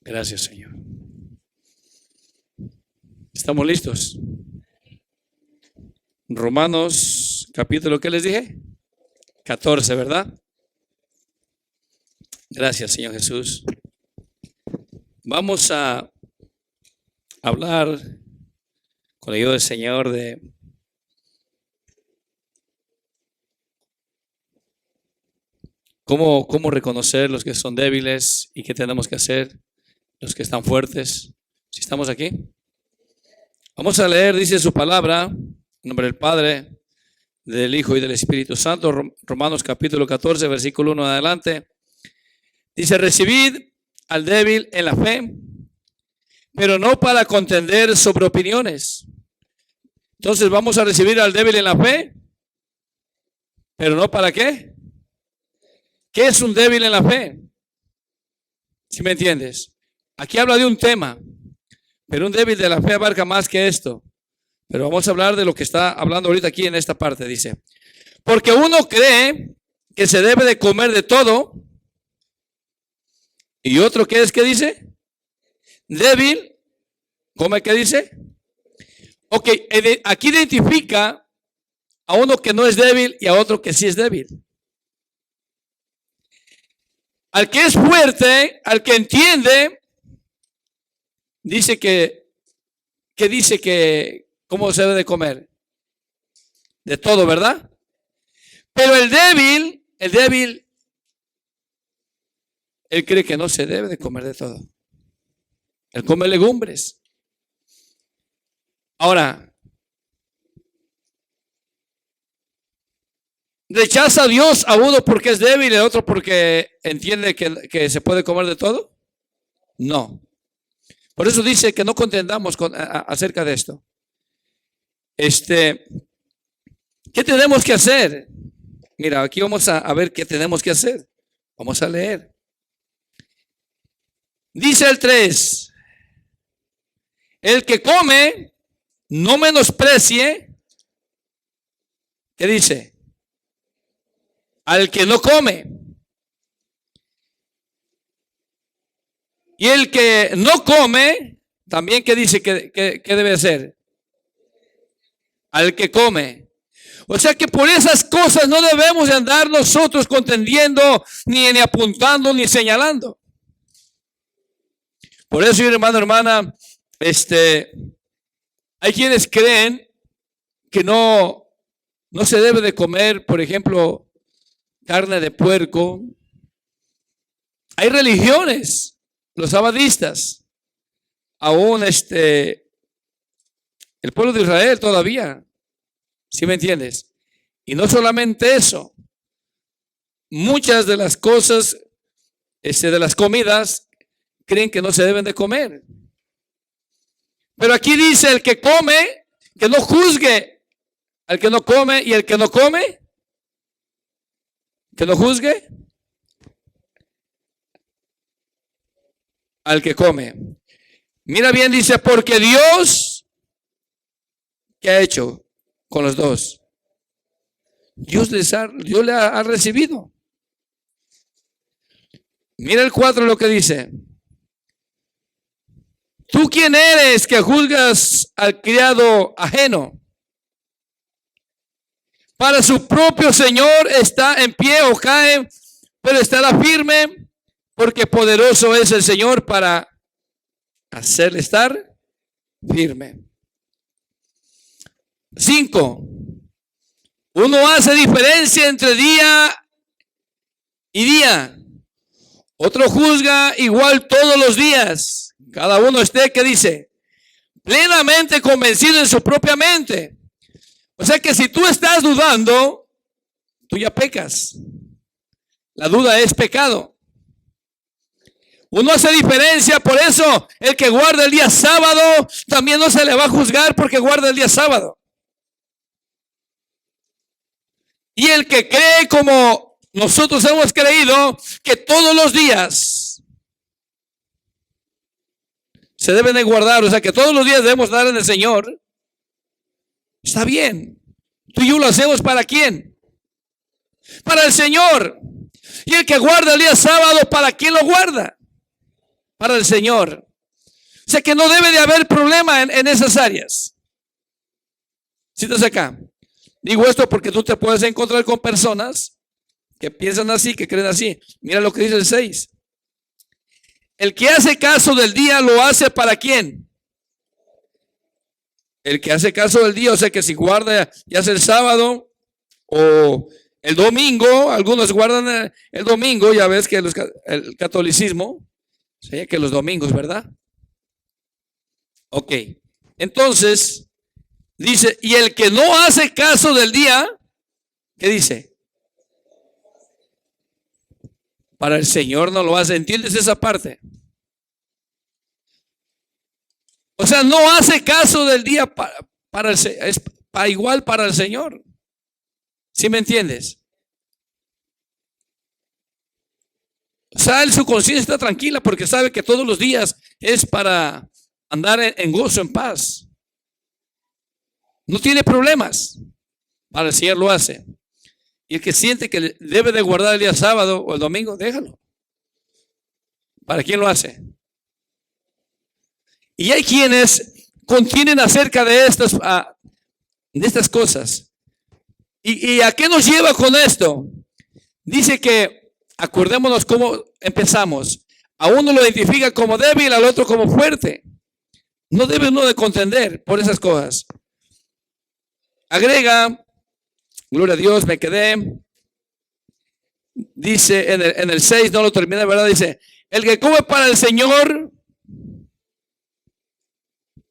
Gracias, Señor. ¿Estamos listos? Romanos, capítulo, ¿qué les dije? 14, ¿verdad? Gracias, Señor Jesús. Vamos a hablar con la ayuda del Señor de cómo reconocer los que son débiles y qué tenemos que hacer, los que están fuertes. Si estamos aquí, vamos a leer, dice su palabra, en nombre del Padre, del Hijo y del Espíritu Santo, Romanos capítulo 14, versículo 1 en adelante. Dice: recibid al débil en la fe, pero no para contender sobre opiniones. Entonces vamos a recibir al débil en la fe, pero no para qué. ¿Qué es un débil en la fe? ¿Sí me entiendes? Aquí habla de un tema, pero un débil de la fe abarca más que esto. Pero vamos a hablar de lo que está hablando ahorita aquí en esta parte. Dice: porque uno cree que se debe de comer de todo, y otro que es, ¿qué dice? Débil, ¿come qué dice? Ok, aquí identifica a uno que no es débil y a otro que sí es débil. Al que es fuerte, al que entiende, dice que dice que cómo se debe de comer. De todo, ¿verdad? Pero el débil, él cree que no se debe de comer de todo. Él come legumbres. Ahora, ¿rechaza a Dios a uno porque es débil y a otro porque entiende que se puede comer de todo? No. Por eso dice que no contendamos acerca de esto. ¿Qué tenemos que hacer? Mira, aquí vamos a ver qué tenemos que hacer. Vamos a leer. Dice el 3: el que come, no menosprecie. ¿Qué dice? Al que no come. Y el que no come, también, ¿qué dice que debe hacer? Al que come. O sea que por esas cosas no debemos de andar nosotros contendiendo, ni apuntando, ni señalando. Por eso, hermana, hay quienes creen que no se debe de comer, por ejemplo, carne de puerco. Hay religiones, los abadistas, aún el pueblo de Israel todavía, ¿sí me entiendes? Y no solamente eso, muchas de las cosas, de las comidas, creen que no se deben de comer. Pero aquí dice: el que come, que no juzgue al que no come, y el que no come, que no juzgue al que come. Mira bien, dice: porque Dios, ¿qué ha hecho con los dos? Dios le ha recibido. Mira el 4 lo que dice: ¿tú quién eres que juzgas al criado ajeno? Para su propio Señor está en pie o cae, pero estará firme, porque poderoso es el Señor para hacerle estar firme. 5. Uno hace diferencia entre día y día. Otro juzga igual todos los días. Cada uno esté, ¿qué dice? Plenamente convencido en su propia mente. O sea que si tú estás dudando, tú ya pecas. La duda es pecado. Uno hace diferencia, por eso el que guarda el día sábado también no se le va a juzgar porque guarda el día sábado. Y el que cree como nosotros hemos creído que todos los días se deben de guardar, o sea que todos los días debemos dar en el Señor, está bien. Tú y yo lo hacemos ¿para quién? Para el Señor. Y el que guarda el día sábado, ¿para quién lo guarda? para el Señor. O sea que no debe de haber problema en esas áreas. ¿Sí estás acá? Digo esto porque tú te puedes encontrar con personas que piensan así, que creen así. Mira lo que dice el 6. El que hace caso del día lo hace ¿para quién? El que hace caso del día, o sea que si guarda ya sea el sábado o el domingo, algunos guardan el domingo, ya ves que el catolicismo, sería que los domingos, ¿verdad? Ok, entonces dice, y el que no hace caso del día, ¿qué dice? Para el Señor no lo hace. ¿Entiendes esa parte? O sea, no hace caso del día para es igual para el Señor. ¿Sí me entiendes? O sea, su conciencia está tranquila porque sabe que todos los días es para andar en gozo, en paz. No tiene problemas. Para el Señor lo hace. Y el que siente que debe de guardar el día sábado o el domingo, déjalo. ¿Para quién lo hace? Y hay quienes contienen acerca de estas cosas. ¿Y a qué nos lleva con esto? Dice que, acordémonos cómo empezamos. A uno lo identifica como débil, al otro como fuerte. No debe uno de contender por esas cosas. Agrega, gloria a Dios, me quedé. Dice en el 6, no lo terminé, ¿verdad? Dice, el que come para el Señor,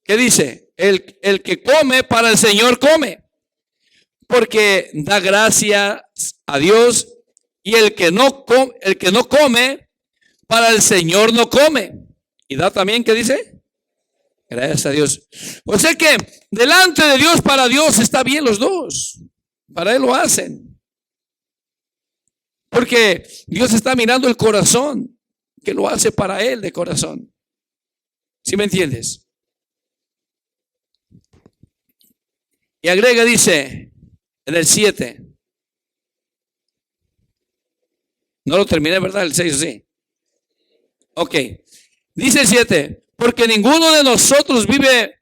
¿qué dice? El que come para el Señor come, porque da gracias a Dios, y el que no come para el Señor no come. Y da también, ¿qué dice? Gracias a Dios. O sea que delante de Dios, para Dios está bien los dos. Para Él lo hacen. Porque Dios está mirando el corazón, que lo hace para Él de corazón. ¿Sí me entiendes? Y agrega, dice, en el 7. No lo terminé, ¿verdad? El 6, sí. Ok. Dice el 7. Porque ninguno de nosotros vive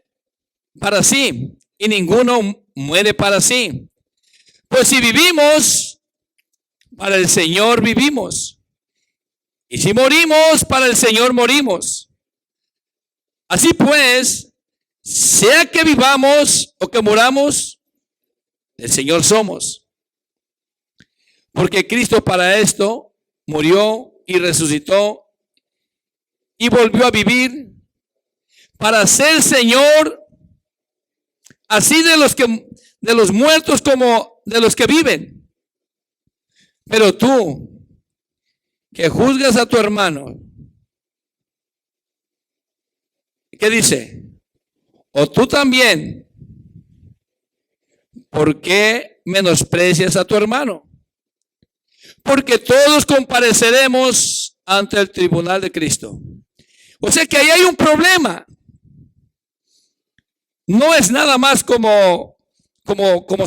para sí y ninguno muere para sí. Pues si vivimos, para el Señor vivimos. Y si morimos, para el Señor morimos. Así pues, sea que vivamos o que muramos, del Señor somos. Porque Cristo para esto murió y resucitó y volvió a vivir para ser Señor, así de los muertos como de los que viven. Pero tú, que juzgas a tu hermano, ¿qué dice? O tú también, ¿por qué menosprecias a tu hermano? Porque todos compareceremos ante el tribunal de Cristo. O sea que ahí hay un problema. No es nada más como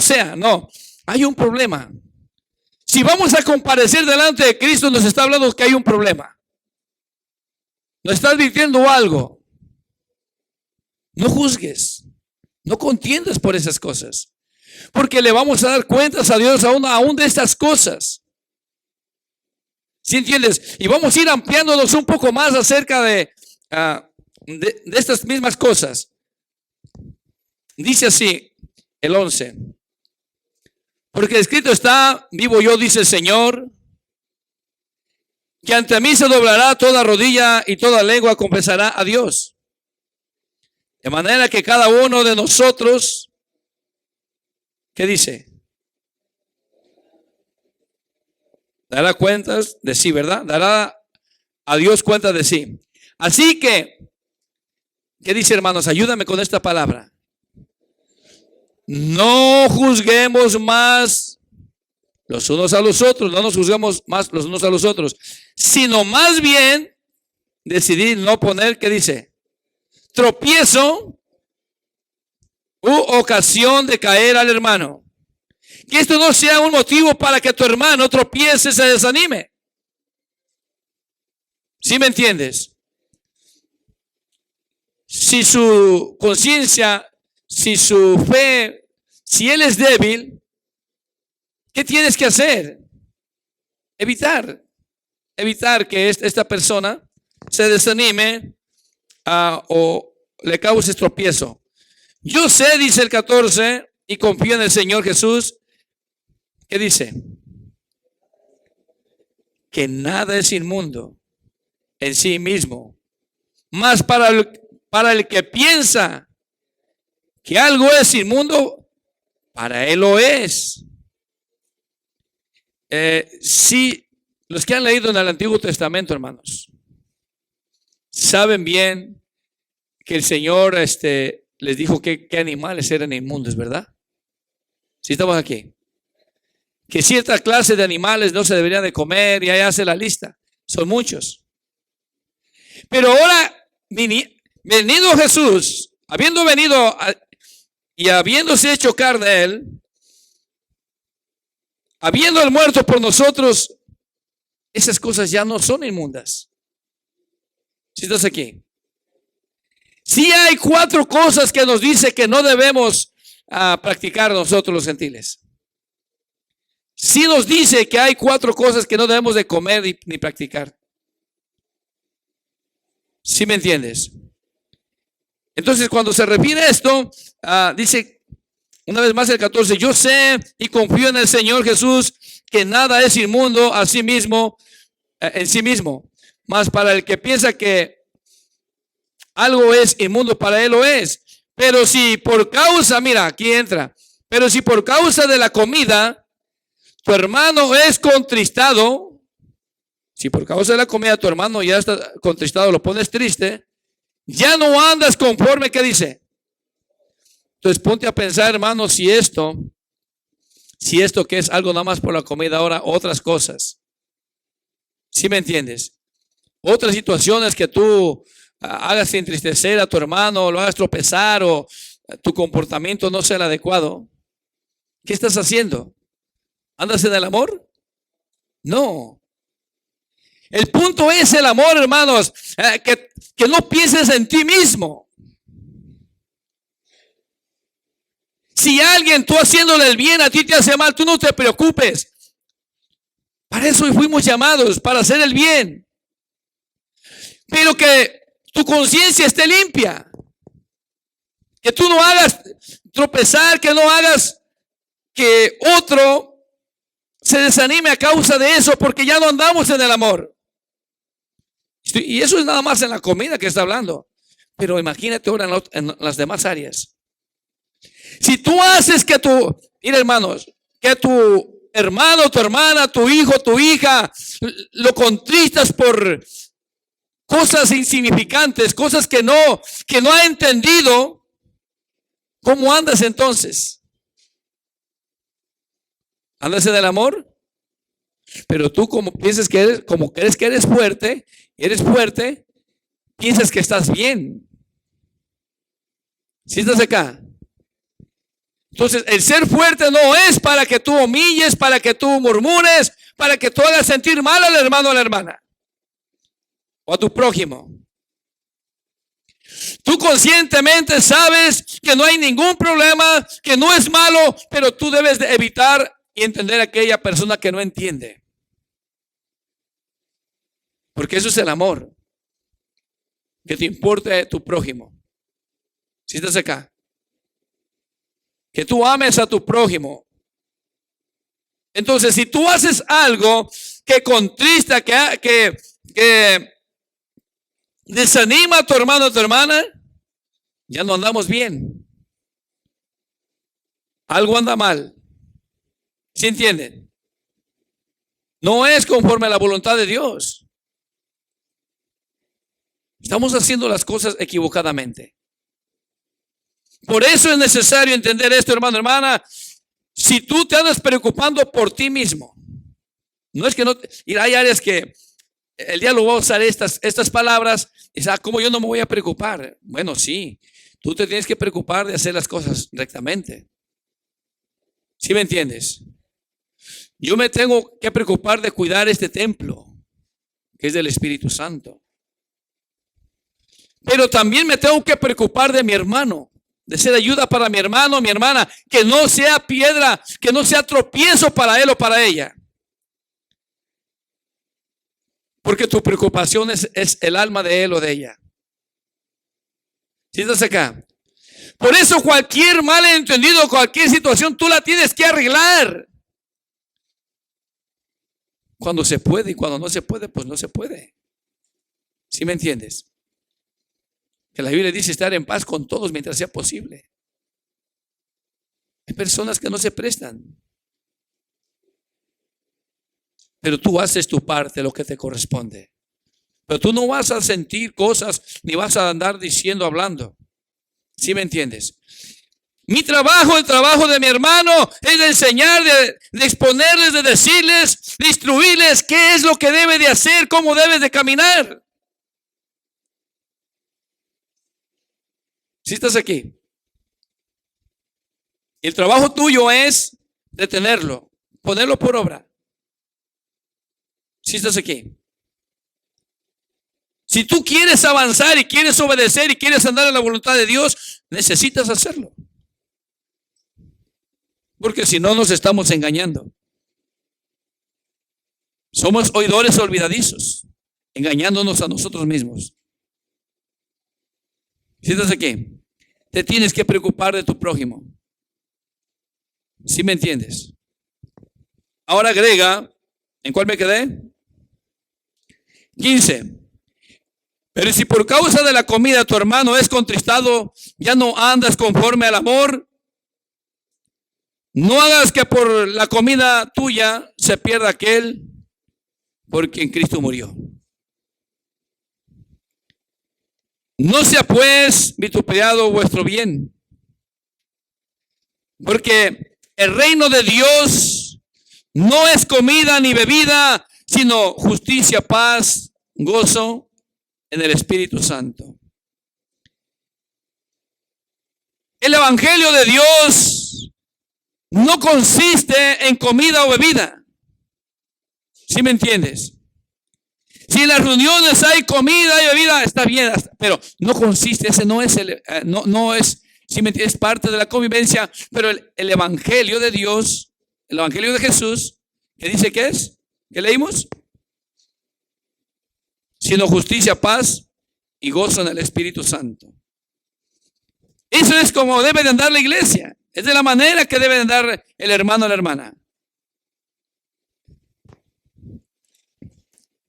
sea, no. Hay un problema. Si vamos a comparecer delante de Cristo, nos está hablando que hay un problema. Nos está advirtiendo algo. No juzgues. No contiendas por esas cosas. Porque le vamos a dar cuentas a Dios aún de estas cosas. ¿Sí entiendes? Y vamos a ir ampliándonos un poco más acerca de estas mismas cosas. Dice así, el 11. Porque escrito está, vivo yo, dice el Señor, que ante mí se doblará toda rodilla y toda lengua confesará a Dios. De manera que cada uno de nosotros, ¿qué dice? Dará cuentas de sí, ¿verdad? Dará a Dios cuenta de sí. Así que, ¿qué dice, hermanos? Ayúdame con esta palabra. No juzguemos más los unos a los otros, no nos juzguemos más los unos a los otros, sino más bien decidir no poner, ¿qué dice? Tropiezo u ocasión de caer al hermano. Que esto no sea un motivo para que tu hermano tropiece, se desanime. ¿Sí me entiendes? si su conciencia, si su fe, si él es débil, ¿qué tienes que hacer? Evitar que esta persona se desanime o le cause tropiezo. Yo sé, dice el 14, y confío en el Señor Jesús. ¿Qué dice? Que nada es inmundo en sí mismo, más para el que piensa que algo es inmundo, para él lo es. Si los que han leído en el Antiguo Testamento, hermanos, saben bien que el Señor les dijo qué animales eran inmundos, ¿verdad? Si estamos aquí. Que cierta clase de animales no se deberían de comer, y ahí hace la lista. Son muchos. Pero ahora, venido Jesús, habiendo venido y habiéndose hecho carne él, habiendo el muerto por nosotros, esas cosas ya no son inmundas. Si estás aquí. Sí hay 4 cosas que nos dice que no debemos practicar nosotros los gentiles. Sí nos dice que hay 4 cosas que no debemos de comer ni practicar. ¿Sí me entiendes? Entonces, cuando se refiere a esto, dice una vez más el 14, yo sé y confío en el Señor Jesús que nada es inmundo a sí mismo, en sí mismo, mas para el que piensa que algo es inmundo, para él lo es. Pero si por causa, mira, aquí entra, pero si por causa de la comida tu hermano es contristado, si por causa de la comida tu hermano ya está contristado, lo pones triste, ya no andas conforme, ¿qué dice? Entonces ponte a pensar, hermano, si esto que es algo nada más por la comida, ahora otras cosas. ¿Sí me entiendes? Otras situaciones que tú hagas entristecer a tu hermano, lo hagas tropezar, o tu comportamiento no sea el adecuado. ¿Qué estás haciendo? ¿Andas en el amor? No. El punto es el amor, hermanos, que no pienses en ti mismo. Si alguien, tú haciéndole el bien, a ti te hace mal, tú no te preocupes. Para eso fuimos llamados, para hacer el bien. Pero que tu conciencia esté limpia. Que tú no hagas tropezar, que no hagas que otro se desanime a causa de eso, porque ya no andamos en el amor. Y eso es nada más en la comida que está hablando. Pero imagínate ahora en las demás áreas. Si tú haces que mira, hermanos, que tu hermano, tu hermana, tu hijo, tu hija, lo contristas por cosas insignificantes, cosas que no ha entendido, ¿cómo andas entonces? ¿Andas en el amor? Pero tú como piensas que crees que eres fuerte, piensas que estás bien. ¿Sí estás acá? Entonces, el ser fuerte no es para que tú humilles, para que tú murmures, para que tú hagas sentir mal al hermano o a la hermana, o a tu prójimo. Tú conscientemente sabes que no hay ningún problema, que no es malo, pero tú debes de evitar y entender a aquella persona que no entiende. Porque eso es el amor. Que te importe tu prójimo. Si estás acá. Que tú ames a tu prójimo. Entonces, si tú haces algo que contrista, que desanima a tu hermano o a tu hermana, ya no andamos bien. Algo anda mal. ¿Sí entienden? No es conforme a la voluntad de Dios. Estamos haciendo las cosas equivocadamente. Por eso es necesario entender esto, hermano, hermana. Si tú te andas preocupando por ti mismo, no es que no. Y hay áreas que el diablo va a usar estas palabras. Y dice, ¿cómo yo no me voy a preocupar? Bueno, sí, tú te tienes que preocupar de hacer las cosas rectamente. ¿Sí me entiendes? Yo me tengo que preocupar de cuidar este templo, que es del Espíritu Santo. Pero también me tengo que preocupar de mi hermano, de ser ayuda para mi hermano, mi hermana, que no sea piedra, que no sea tropiezo para él o para ella. Porque tu preocupación es el alma de él o de ella. ¿Sí estás acá? Por eso cualquier malentendido, cualquier situación, tú la tienes que arreglar. Cuando se puede y cuando no se puede, pues no se puede. ¿Sí me entiendes? Que la Biblia dice estar en paz con todos mientras sea posible. Hay personas que no se prestan. Pero tú haces tu parte, lo que te corresponde. Pero tú no vas a sentir cosas, ni vas a andar diciendo, hablando. ¿Sí me entiendes? Mi trabajo, el trabajo de mi hermano, es de enseñar, de exponerles, de decirles, de instruirles qué es lo que debe de hacer, cómo debes de caminar. ¿Sí estás aquí? El trabajo tuyo es detenerlo, ponerlo por obra. ¿Sí estás aquí? Si tú quieres avanzar y quieres obedecer y quieres andar en la voluntad de Dios, necesitas hacerlo. Porque si no, nos estamos engañando. Somos oidores olvidadizos, engañándonos a nosotros mismos. ¿Sí estás aquí? Te tienes que preocupar de tu prójimo. ¿Sí me entiendes? Ahora agrega, ¿en cuál me quedé? 15. Pero si por causa de la comida tu hermano es contristado, ya no andas conforme al amor. No hagas que por la comida tuya se pierda aquel por quien Cristo murió. No sea pues vituperado vuestro bien, porque el reino de Dios no es comida ni bebida, sino justicia, paz, gozo en el Espíritu Santo. El Evangelio de Dios no consiste en comida o bebida. ¿Sí me entiendes? Si en las reuniones hay comida y bebida, está bien, pero no consiste, ese no es no es, ¿sí me entiendes? Es parte de la convivencia, pero el Evangelio de Dios, el Evangelio de Jesús, ¿qué dice que es? ¿Qué leímos? Sino justicia, paz y gozo en el Espíritu Santo. Eso es como debe de andar la iglesia. Es de la manera que debe de andar el hermano o la hermana.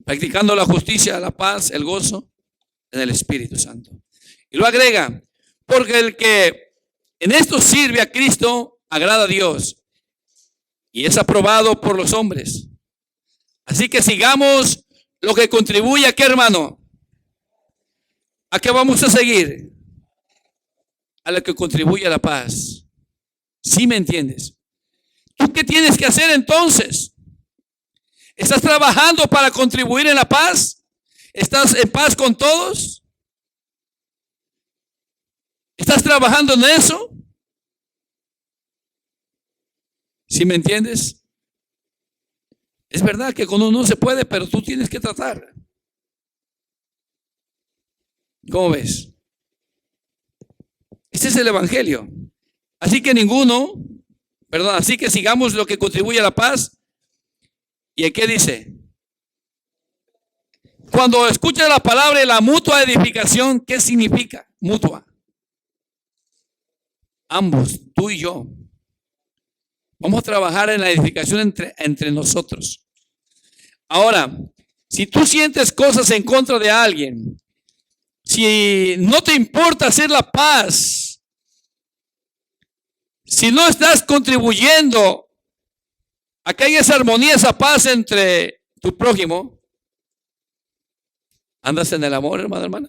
Practicando la justicia, la paz, el gozo en el Espíritu Santo. Y lo agrega, porque el que en esto sirve a Cristo agrada a Dios y es aprobado por los hombres. Así que sigamos lo que contribuye a qué, hermano. ¿A qué vamos a seguir? A lo que contribuye a la paz. ¿Sí me entiendes? ¿Tú qué tienes que hacer entonces? ¿Estás trabajando para contribuir en la paz? ¿Estás en paz con todos? ¿Estás trabajando en eso? ¿Sí me entiendes? Es verdad que con uno no se puede, pero tú tienes que tratar. ¿Cómo ves? Este es el Evangelio. Así que así que sigamos lo que contribuye a la paz. ¿Y qué dice? Cuando escuchas la palabra de la mutua edificación, ¿qué significa? Mutua. Ambos, tú y yo. Vamos a trabajar en la edificación entre nosotros. Ahora, si tú sientes cosas en contra de alguien, si no te importa hacer la paz, si no estás contribuyendo a que haya esa armonía, esa paz entre tu prójimo, ¿andas en el amor, hermano, hermana?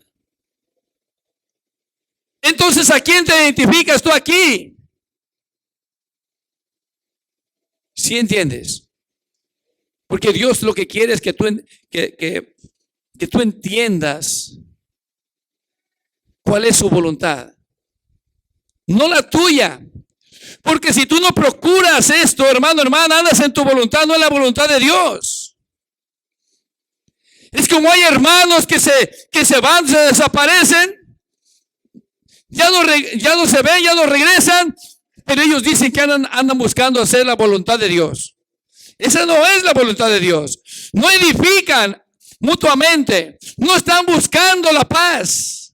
Entonces, ¿a quién te identificas tú aquí? ¿Sí entiendes? Porque Dios lo que quiere es que tú entiendas cuál es su voluntad, no la tuya. Porque si tú no procuras esto, hermano, hermana, andas en tu voluntad, no en la voluntad de Dios. Es como hay hermanos que se van, se desaparecen, Ya no se ven, ya no regresan, pero ellos dicen que andan buscando hacer la voluntad de Dios. Esa no es la voluntad de Dios. No edifican mutuamente. No están buscando la paz.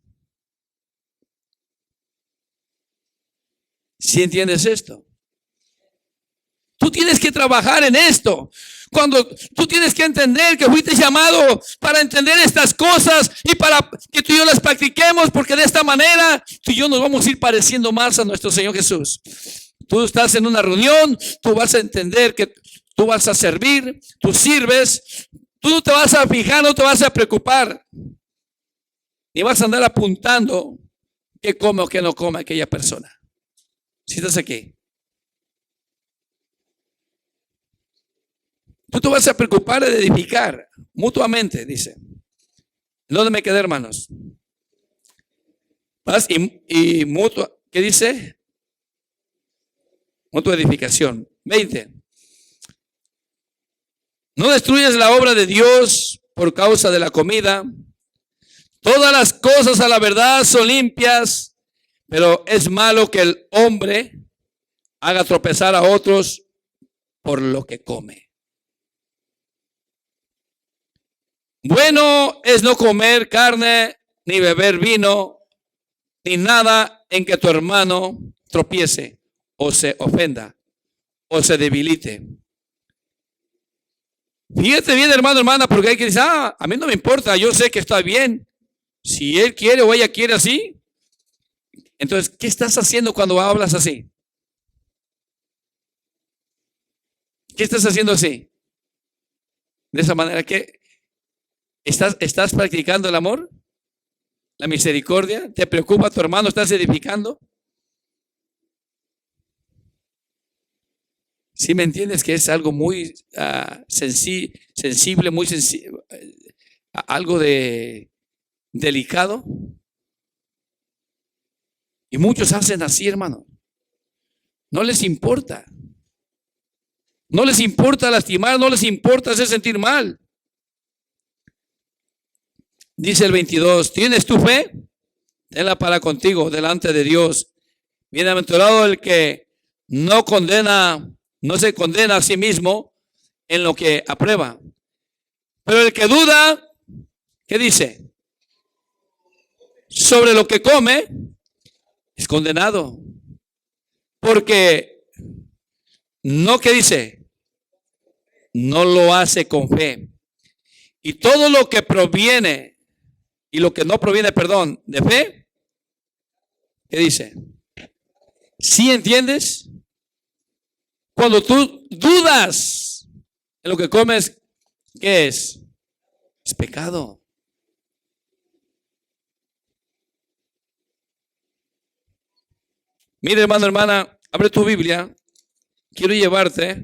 ¿Sí entiendes esto? Tú tienes que trabajar en esto. Cuando tú tienes que entender que fuiste llamado para entender estas cosas y para que tú y yo las practiquemos, porque de esta manera tú y yo nos vamos a ir pareciendo más a nuestro Señor Jesús. Tú estás en una reunión, tú vas a entender que tú vas a servir, tú sirves, tú no te vas a fijar, no te vas a preocupar, ni vas a andar apuntando qué come o qué no come aquella persona. Si estás aquí, tú te vas a preocupar de edificar mutuamente, dice. ¿Dónde me quedé, hermanos? Paz y mutua, ¿qué dice? Mutua edificación. 20. No destruyes la obra de Dios por causa de la comida. Todas las cosas a la verdad son limpias, pero es malo que el hombre haga tropezar a otros por lo que come. Bueno es no comer carne, ni beber vino, ni nada en que tu hermano tropiece, o se ofenda, o se debilite. Fíjate bien, hermano, hermana, porque hay que decir, a mí no me importa, yo sé que está bien. Si él quiere o ella quiere así. Entonces, ¿qué estás haciendo cuando hablas así? ¿Qué estás haciendo así? De esa manera, ¿qué? ¿Estás practicando el amor? ¿La misericordia? ¿Te preocupa tu hermano? ¿Estás edificando? ¿Sí me entiendes que es algo muy sensible, muy sensible, algo de delicado? Y muchos hacen así, hermano. No les importa. No les importa lastimar, no les importa hacer sentir mal. Dice el 22, ¿tienes tu fe? Tenla para contigo delante de Dios. Bienaventurado el que no se condena a sí mismo en lo que aprueba. Pero el que duda, ¿qué dice? Sobre lo que come, es condenado. Porque no, ¿qué dice? No lo hace con fe. Y todo lo que proviene y lo que no proviene, perdón, de fe, ¿qué dice? ¿Sí entiendes? Cuando tú dudas en lo que comes, ¿qué es? Es pecado. Mire, hermano, hermana, abre tu Biblia. Quiero llevarte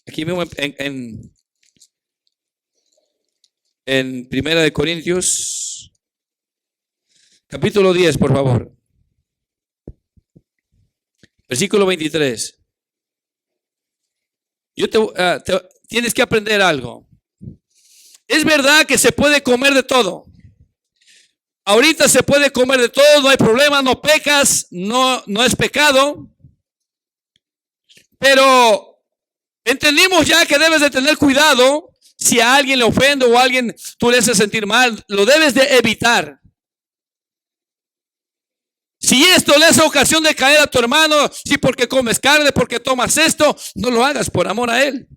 aquí mismo en Primera de Corintios, capítulo 10, por favor. Versículo 23. Tienes que aprender algo. Es verdad que se puede comer de todo. Ahorita se puede comer de todo, no hay problema, no pecas, no es pecado. Pero entendimos ya que debes de tener cuidado. Si a alguien le ofende o a alguien tú le haces sentir mal, lo debes de evitar. Si esto le hace ocasión de caer a tu hermano, si porque comes carne, porque tomas esto, no lo hagas por amor a él.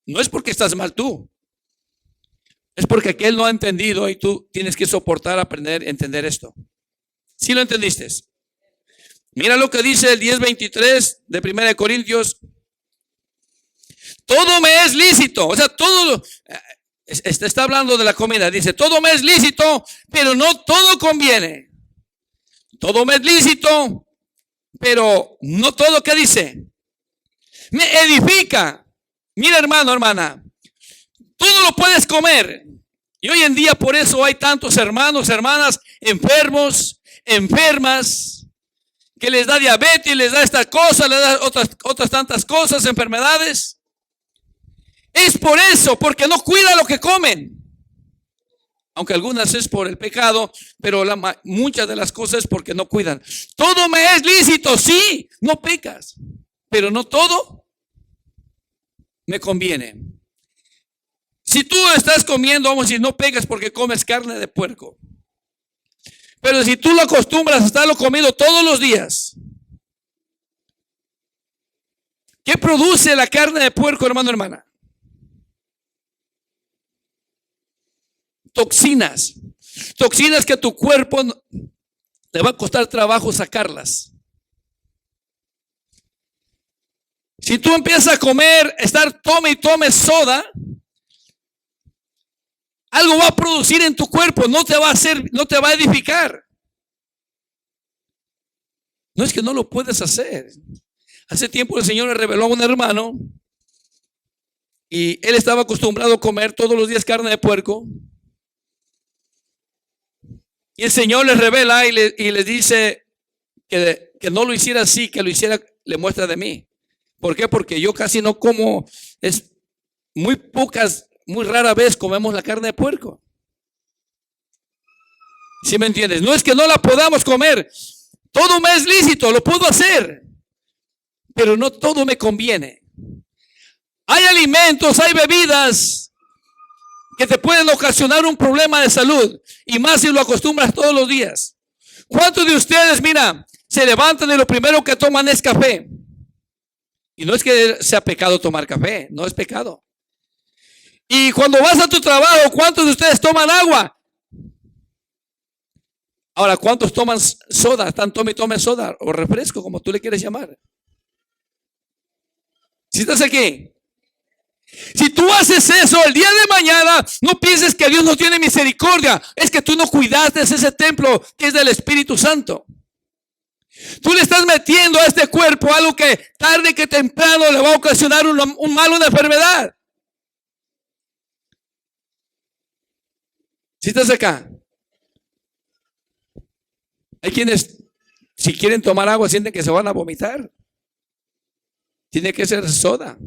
No es porque estás mal tú. Es porque aquel no ha entendido y tú tienes que soportar, aprender, entender esto. ¿Sí lo entendiste? Mira lo que dice el 10:23 de 1 Corintios. Todo me es lícito. O sea, todo está hablando de la comida. Dice, todo me es lícito, pero no todo conviene. Todo me es lícito, pero no todo, ¿qué dice? Me edifica. Mira, hermano, hermana, tú no lo puedes comer. Y hoy en día por eso hay tantos hermanos, hermanas enfermos, enfermas, que les da diabetes, les da esta cosa, les da otras tantas cosas, enfermedades. Es por eso, porque no cuida lo que comen. Aunque algunas es por el pecado, pero muchas de las cosas es porque no cuidan. Todo me es lícito, sí, no pecas, pero no todo me conviene. Si tú estás comiendo, vamos a decir, no pecas porque comes carne de puerco. Pero si tú lo acostumbras a estarlo comiendo todos los días, ¿qué produce la carne de puerco, hermano, hermana? Toxinas. Toxinas que a tu cuerpo le va a costar trabajo sacarlas. Si tú empiezas a comer, tome y tome soda, algo va a producir en tu cuerpo, no te va a edificar. No es que no lo puedes hacer. Hace tiempo el Señor le reveló a un hermano y él estaba acostumbrado a comer todos los días carne de puerco. Y el Señor les revela y les dice que no lo hiciera así, que lo hiciera, le muestra de mí. ¿Por qué? Porque yo casi no como, es muy rara vez comemos la carne de puerco. ¿Sí me entiendes? No es que no la podamos comer, todo me es lícito, lo puedo hacer, pero no todo me conviene. Hay alimentos, hay bebidas que te pueden ocasionar un problema de salud, y más si lo acostumbras todos los días. ¿Cuántos de ustedes, mira, se levantan y lo primero que toman es café? Y no es que sea pecado tomar café, no es pecado. Y cuando vas a tu trabajo, ¿cuántos de ustedes toman agua? Ahora, ¿cuántos toman soda? Tomen soda o refresco, como tú le quieres llamar. Si estás aquí, si tú haces eso el día de mañana, no pienses que Dios no tiene misericordia. Es que tú no cuidaste ese templo que es del Espíritu Santo. Tú le estás metiendo a este cuerpo algo que tarde que temprano le va a ocasionar un mal, una enfermedad. Si estás acá, hay quienes, si quieren tomar agua, sienten que se van a vomitar. Tiene que ser soda.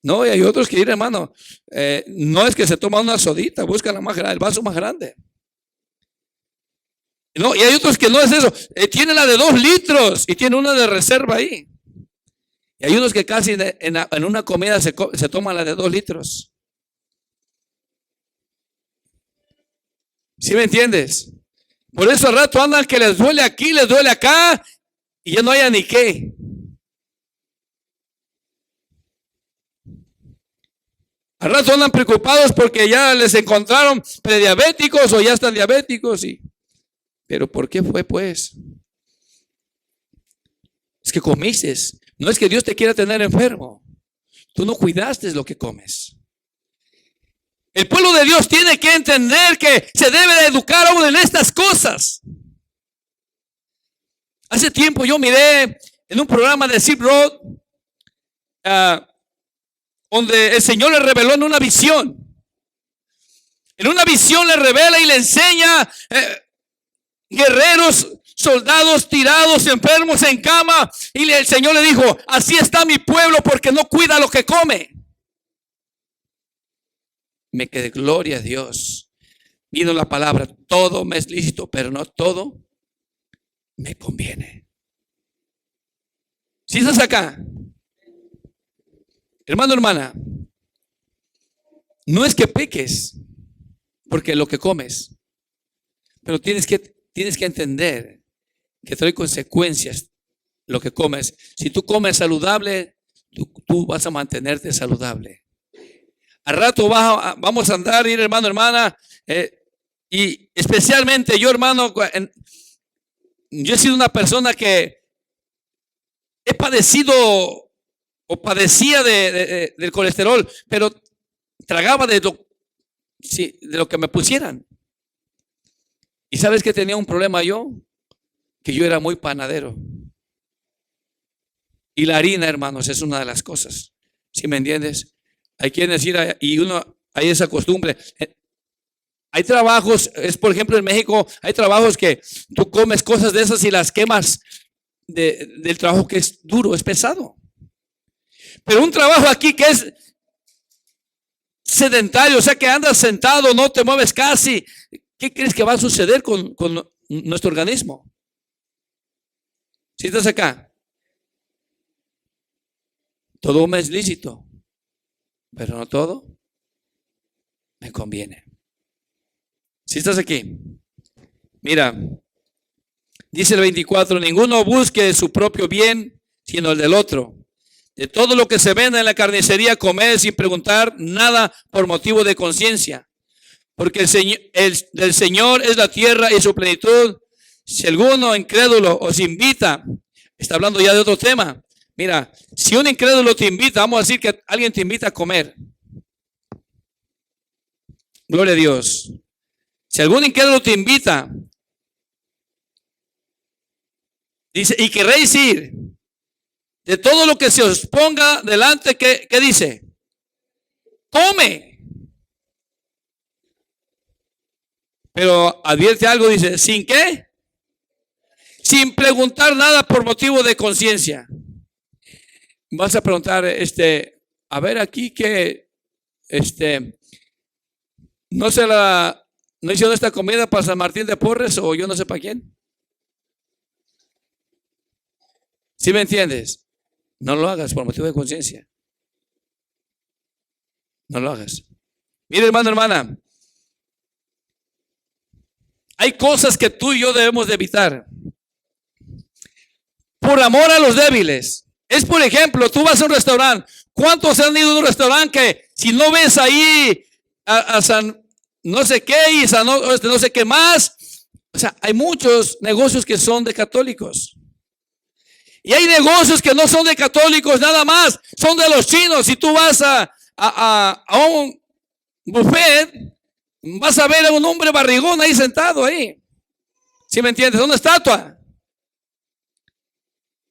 No, y hay otros que, hermano, no es que se toma una sodita, buscan el vaso más grande. No, y hay otros que no es eso. Tiene la de 2 litros y tiene una de reserva ahí. Y hay unos que casi en una comida se toman la de 2 litros. ¿Sí me entiendes? Por eso al rato andan que les duele aquí, les duele acá y ya no haya ni qué. Al rato andan preocupados porque ya les encontraron prediabéticos o ya están diabéticos. ¿Pero por qué fue pues? Es que comiste. No es que Dios te quiera tener enfermo. Tú no cuidaste lo que comes. El pueblo de Dios tiene que entender que se debe de educar aún en estas cosas. Hace tiempo yo miré en un programa de Zip Road donde el Señor le reveló en una visión. En una visión le revela y le enseña guerreros, soldados tirados, enfermos en cama. Y el Señor le dijo: así está mi pueblo porque no cuida lo que come. Me quedé, gloria a Dios. Vino la palabra: todo me es lícito, pero no todo me conviene. Si estás acá, hermano, hermana, no es que peques porque lo que comes, pero tienes que entender que trae consecuencias lo que comes. Si tú comes saludable, tú vas a mantenerte saludable. Al rato vamos a andar, hermano, hermana, y especialmente yo, hermano, yo he sido una persona que he padecido o padecía del colesterol, pero tragaba de lo que me pusieran. ¿Y sabes que tenía un problema yo? Que yo era muy panadero. Y la harina, hermanos, es una de las cosas. ¿Sí me entiendes? Hay quienes hay esa costumbre. Hay trabajos, por ejemplo en México, hay trabajos que tú comes cosas de esas y las quemas del trabajo que es duro, es pesado. Pero un trabajo aquí que es sedentario, o sea que andas sentado, no te mueves casi, ¿qué crees que va a suceder con nuestro organismo? Si estás acá, todo me es lícito, pero no todo me conviene. Si estás aquí, mira, dice el 24, ninguno busque su propio bien, sino el del otro. De todo lo que se vende en la carnicería, comed sin preguntar nada por motivo de conciencia. Porque del Señor es la tierra y su plenitud. Si alguno incrédulo os invita, está hablando ya de otro tema. Mira, si un incrédulo te invita, vamos a decir que alguien te invita a comer. Gloria a Dios. Si algún incrédulo te invita, dice, y queréis ir, de todo lo que se os ponga delante, ¿qué dice? Come. Pero advierte algo, dice, ¿sin qué? Sin preguntar nada por motivo de conciencia. Vas a preguntar, a ver aquí que, no hicieron esta comida para San Martín de Porres o yo no sé para quién. ¿Sí me entiendes? No lo hagas por motivo de conciencia. No lo hagas. Mire, hermano, hermana. Hay cosas que tú y yo debemos de evitar. Por amor a los débiles. Es, por ejemplo, tú vas a un restaurante. ¿Cuántos han ido a un restaurante que si no ves ahí a San no sé qué y San no sé qué más? O sea, hay muchos negocios que son de católicos. Y hay negocios que no son de católicos nada más, son de los chinos. Si tú vas a un buffet, vas a ver a un hombre barrigón ahí sentado ahí. ¿Sí me entiendes? Una estatua.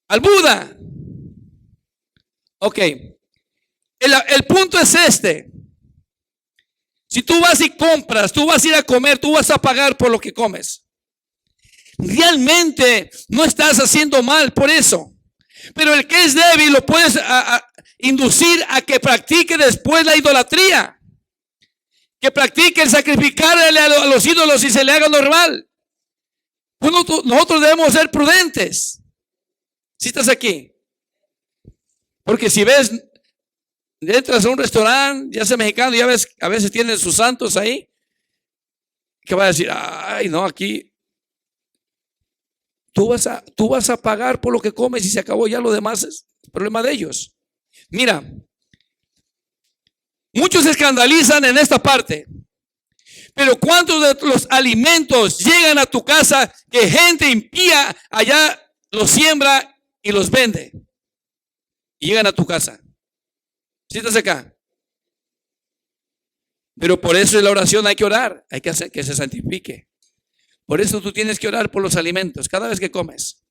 Al Buda. Ok. El punto es este. Si tú vas y compras, tú vas a ir a comer, tú vas a pagar por lo que comes. Realmente no estás haciendo mal por eso. Pero el que es débil lo puedes inducir a que practique después la idolatría. Que practique el sacrificarle a los ídolos y se le haga normal. Nosotros debemos ser prudentes. Si estás aquí. Porque si ves, entras a un restaurante, ya sea mexicano, ya ves, a veces tienen sus santos ahí. Que va a decir, ay no, aquí tú vas a pagar por lo que comes y se acabó, ya lo demás es problema de ellos. Mira, muchos se escandalizan en esta parte, pero ¿cuántos de los alimentos llegan a tu casa que gente impía allá los siembra y los vende? Y llegan a tu casa. ¿Sí estás acá? Pero por eso en la oración hay que orar, hay que hacer que se santifique. Por eso tú tienes que orar por los alimentos cada vez que comes.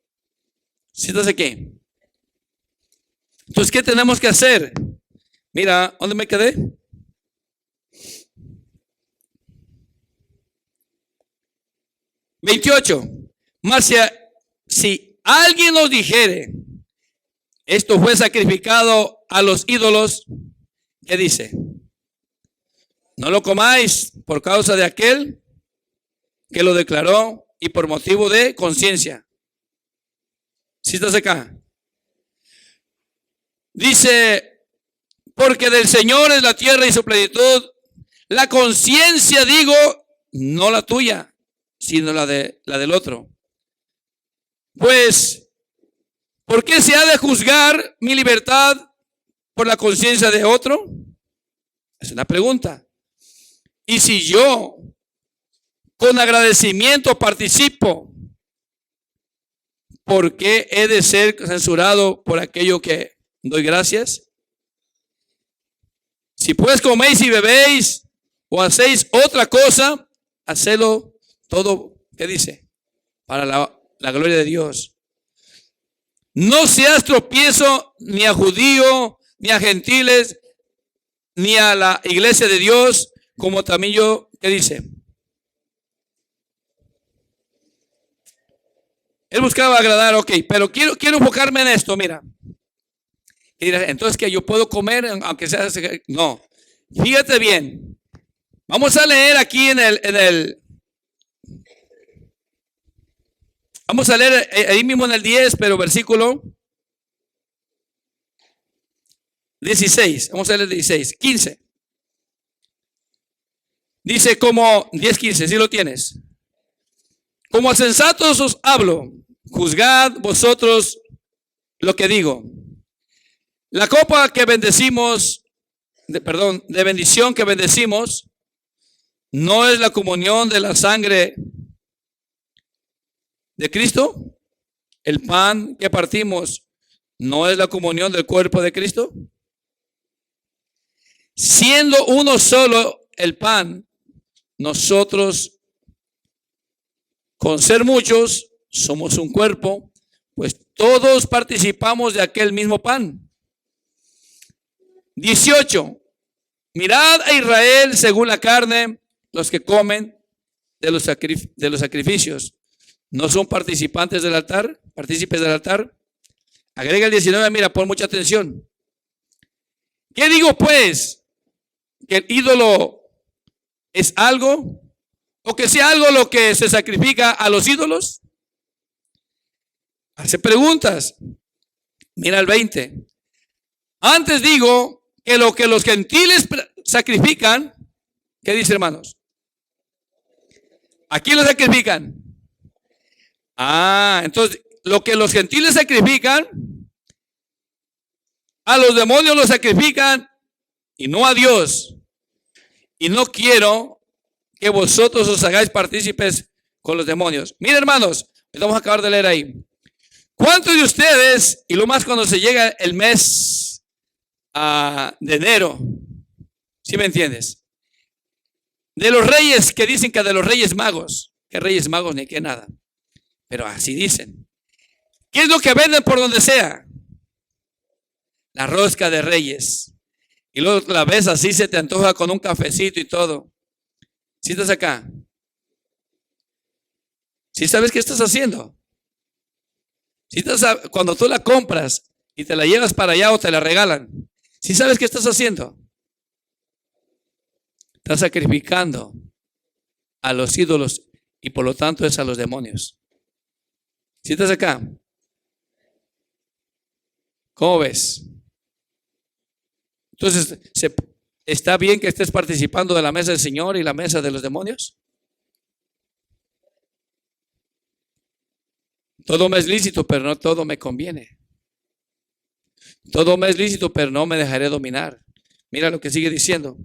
¿Sí estás aquí? Entonces, ¿qué tenemos que hacer? Mira, ¿dónde me quedé? (28) Mas si alguien nos dijere, esto fue sacrificado a los ídolos, ¿qué dice? No lo comáis por causa de aquel que lo declaró y por motivo de conciencia. ¿Sí estás acá? Dice, porque del Señor es la tierra y su plenitud. La conciencia, digo, no la tuya, sino la del otro. Pues, ¿por qué se ha de juzgar mi libertad por la conciencia de otro? Es una pregunta. Y si yo con agradecimiento participo, ¿por qué he de ser censurado por aquello que doy gracias? Si pues coméis y bebéis o hacéis otra cosa, hacedlo todo, ¿qué dice? Para la gloria de Dios. No seas tropiezo ni a judío, ni a gentiles, ni a la iglesia de Dios, como también yo, ¿qué dice? Él buscaba agradar, ok, pero quiero enfocarme en esto, mira. Y dirás, entonces que yo puedo comer, aunque sea, no. Fíjate bien. Vamos a leer aquí vamos a leer ahí mismo en el 10, pero versículo 16. Vamos a leer el 16, 15. Dice como 10, 15, si lo tienes. Como a sensatos os hablo, juzgad vosotros lo que digo. La copa que bendecimos, de bendición que bendecimos, no es la comunión de la sangre de Cristo. El pan que partimos no es la comunión del cuerpo de Cristo. Siendo uno solo el pan, nosotros, con ser muchos, somos un cuerpo, pues todos participamos de aquel mismo pan. 18. Mirad a Israel según la carne, los que comen de los sacrificios, ¿no son participantes del altar? ¿Partícipes del altar? Agrega el 19, mira, pon mucha atención. ¿Qué digo pues? ¿Que el ídolo es algo? ¿O que sea algo lo que se sacrifica a los ídolos? Hace preguntas. Mira el 20. Antes digo que lo que los gentiles sacrifican, ¿qué dice, hermanos? ¿A quién lo sacrifican? Entonces, lo que los gentiles sacrifican, a los demonios lo sacrifican y no a Dios. Y no quiero que vosotros os hagáis partícipes con los demonios. Miren, hermanos, vamos a acabar de leer ahí. ¿Cuántos de ustedes, y lo más cuando se llega el mes de enero, ¿sí me entiendes? De los reyes, que dicen que de los reyes magos, que reyes magos ni que nada, pero así dicen. ¿Qué es lo que venden por donde sea? La rosca de reyes. Y luego la ves así, se te antoja con un cafecito y todo. ¿Sí estás acá? ¿Sí sabes qué estás haciendo? ¿Sí estás cuando tú la compras y te la llevas para allá o te la regalan? ¿Sí sabes qué estás haciendo? Estás sacrificando a los ídolos y por lo tanto es a los demonios. ¿Sí estás acá? ¿Cómo ves? Entonces, ¿está bien que estés participando de la mesa del Señor y la mesa de los demonios? Todo me es lícito, pero no todo me conviene. Todo me es lícito, pero no me dejaré dominar. Mira lo que sigue diciendo.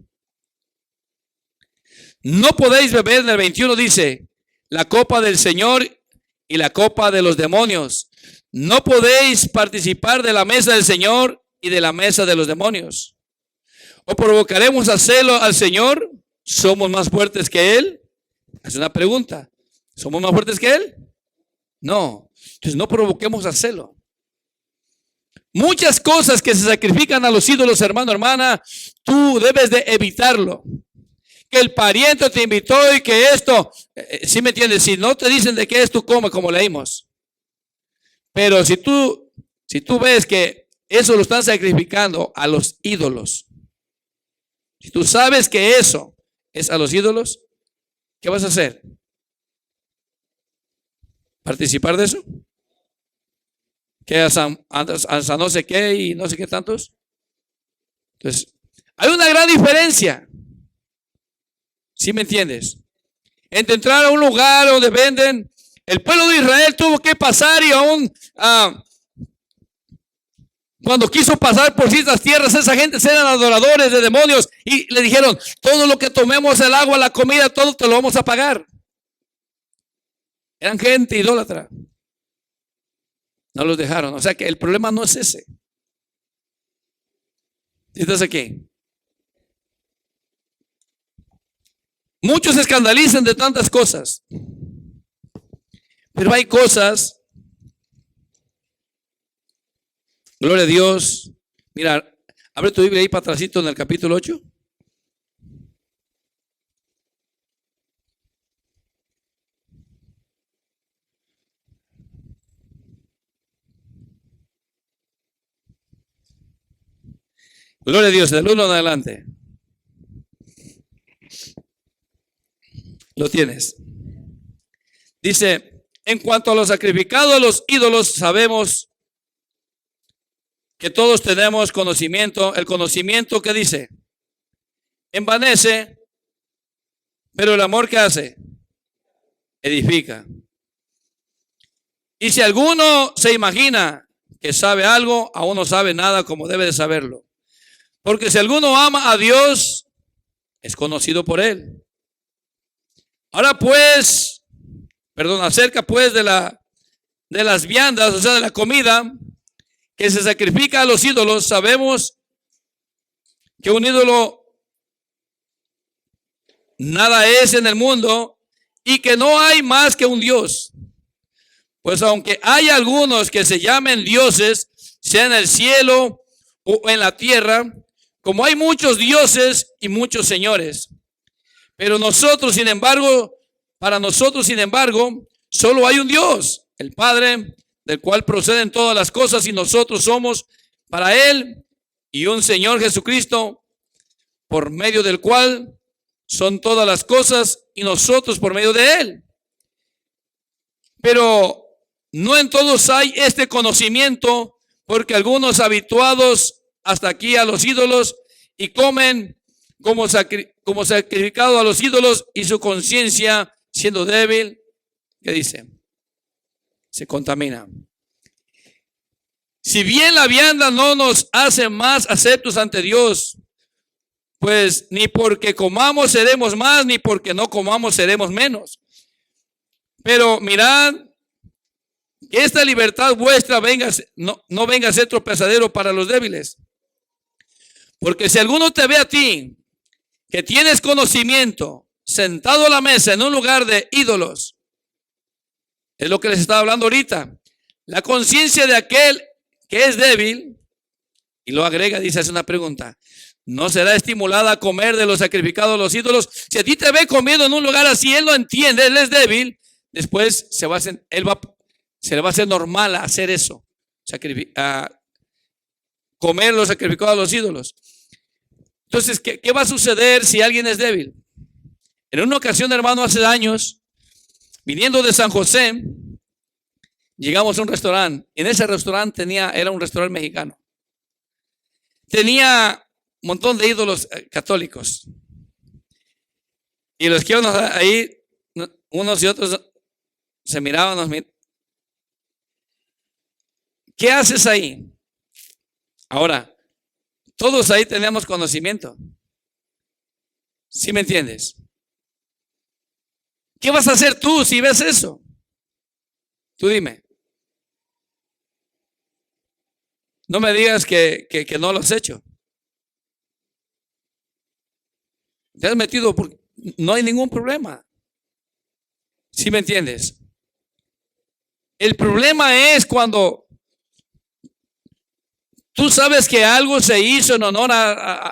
No podéis beber, en el 21 dice, la copa del Señor y la copa de los demonios. No podéis participar de la mesa del Señor y de la mesa de los demonios. ¿O provocaremos a celo al Señor? ¿Somos más fuertes que Él? Es una pregunta. ¿Somos más fuertes que Él? No. Entonces no provoquemos a celo. Muchas cosas que se sacrifican a los ídolos, hermano, hermana, tú debes de evitarlo. Que el pariente te invitó y que esto, ¿sí me entiendes? Si no te dicen de qué es, tú come como leímos. Pero si tú ves que eso lo están sacrificando a los ídolos, si tú sabes que eso es a los ídolos, ¿qué vas a hacer? ¿Participar de eso? ¿Que hasta no sé qué y no sé qué tantos? Entonces, hay una gran diferencia. ¿Sí me entiendes? Entre entrar a un lugar donde venden, el pueblo de Israel tuvo que pasar y aún cuando quiso pasar por ciertas tierras, esa gente eran adoradores de demonios y le dijeron, todo lo que tomemos, el agua, la comida, todo te lo vamos a pagar. Eran gente idólatra. No los dejaron. O sea que el problema no es ese. ¿Estás aquí? Muchos se escandalizan de tantas cosas. Pero hay cosas. Gloria a Dios. Mira, abre tu Biblia ahí para atrásito en el capítulo 8. Gloria a Dios, del 1 en adelante. Lo tienes. Dice, en cuanto a lo sacrificado a los ídolos, sabemos que todos tenemos conocimiento. El conocimiento, ¿qué dice? Envanece, pero el amor, ¿qué hace? Edifica. Y si alguno se imagina que sabe algo, aún no sabe nada como debe de saberlo. Porque si alguno ama a Dios, es conocido por él. Ahora pues, acerca pues de las viandas, o sea, de la comida que se sacrifica a los ídolos, sabemos que un ídolo nada es en el mundo y que no hay más que un Dios. Pues aunque hay algunos que se llamen dioses, sea en el cielo o en la tierra, como hay muchos dioses y muchos señores. Pero nosotros, sin embargo, para nosotros, sin embargo, solo hay un Dios, el Padre, del cual proceden todas las cosas, y nosotros somos para Él, y un Señor Jesucristo, por medio del cual son todas las cosas, y nosotros por medio de Él. Pero no en todos hay este conocimiento, porque algunos habituados hasta aquí a los ídolos y comen como sacrificado a los ídolos, y su conciencia, siendo débil, ¿qué dice? Se contamina. Si bien la vianda no nos hace más aceptos ante Dios, pues ni porque comamos seremos más, ni porque no comamos seremos menos. Pero mirad que esta libertad vuestra no venga a ser tropezadero para los débiles. Porque si alguno te ve a ti, que tienes conocimiento, sentado a la mesa en un lugar de ídolos, es lo que les estaba hablando ahorita, la conciencia de aquel que es débil, y lo agrega, dice, hace una pregunta, ¿no será estimulada a comer de los sacrificados a los ídolos? Si a ti te ve comiendo en un lugar así, él lo entiende, él es débil, después se le va a hacer normal hacer eso, comer los sacrificados a los ídolos. Entonces, ¿qué va a suceder si alguien es débil? En una ocasión, hermano, hace años, viniendo de San José, llegamos a un restaurante. En ese restaurante era un restaurante mexicano. Tenía un montón de ídolos católicos. Y los que íbamos ahí, unos y otros se miraban. ¿Qué haces ahí? Ahora, todos ahí tenemos conocimiento. ¿Sí me entiendes? ¿Qué vas a hacer tú si ves eso? Tú dime. No me digas que no lo has hecho. Te has metido porque no hay ningún problema. ¿Sí me entiendes? El problema es cuando tú sabes que algo se hizo en honor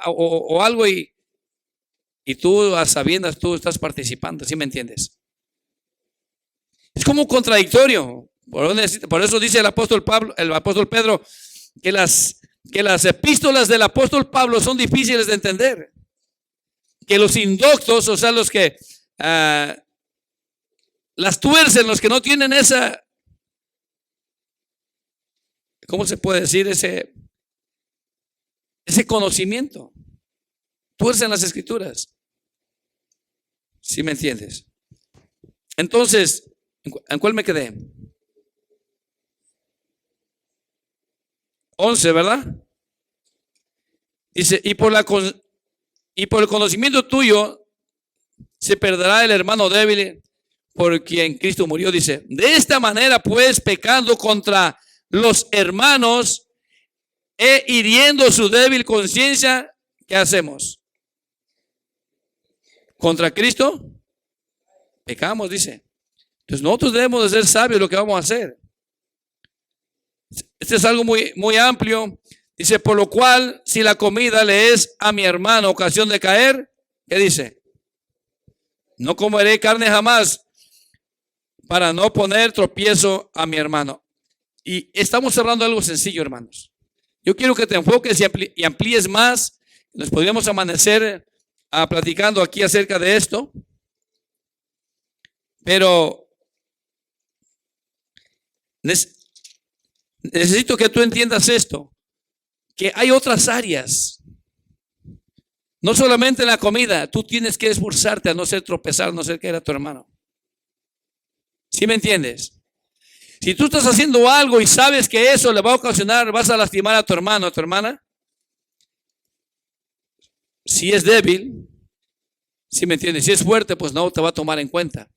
o algo y tú a sabiendas tú estás participando. ¿Sí me entiendes? Es como contradictorio. Por eso dice el apóstol Pedro, que las epístolas del apóstol Pablo son difíciles de entender. Que los indoctos, o sea, los que las tuercen, los que no tienen esa, ¿cómo se puede decir? Ese conocimiento, tuercen las escrituras. ¿Sí me entiendes? Entonces, ¿en cuál me quedé? 11, ¿verdad? Dice, y por el conocimiento tuyo se perderá el hermano débil por quien Cristo murió. Dice, de esta manera pues, pecando contra los hermanos e hiriendo su débil conciencia, ¿qué hacemos? Contra Cristo pecamos, dice. Entonces nosotros debemos de ser sabios lo que vamos a hacer. Este es algo muy, muy amplio. Dice, por lo cual, si la comida le es a mi hermano ocasión de caer, ¿qué dice? No comeré carne jamás para no poner tropiezo a mi hermano. Y estamos hablando de algo sencillo, hermanos. Yo quiero que te enfoques y amplíes más. Nos podríamos amanecer platicando aquí acerca de esto. Pero necesito que tú entiendas esto, que hay otras áreas. No solamente en la comida, tú tienes que esforzarte a no ser tropezar, no ser que era tu hermano. ¿Sí me entiendes? Si tú estás haciendo algo y sabes que eso le va a ocasionar, vas a lastimar a tu hermano, a tu hermana, si es débil, ¿sí me entiendes? Si es fuerte, pues no te va a tomar en cuenta.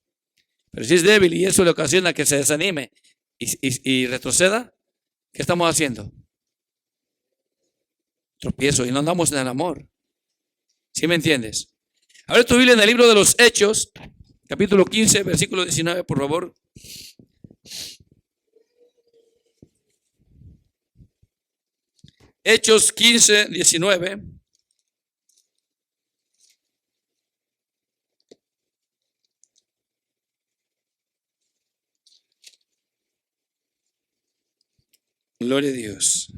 Pero si es débil y eso le ocasiona que se desanime y retroceda, ¿qué estamos haciendo? Tropiezo y no andamos en el amor. ¿Sí me entiendes? A ver tu Biblia en el libro de los Hechos, capítulo 15, versículo 19, por favor. Hechos 15, 19. Gloria a Dios.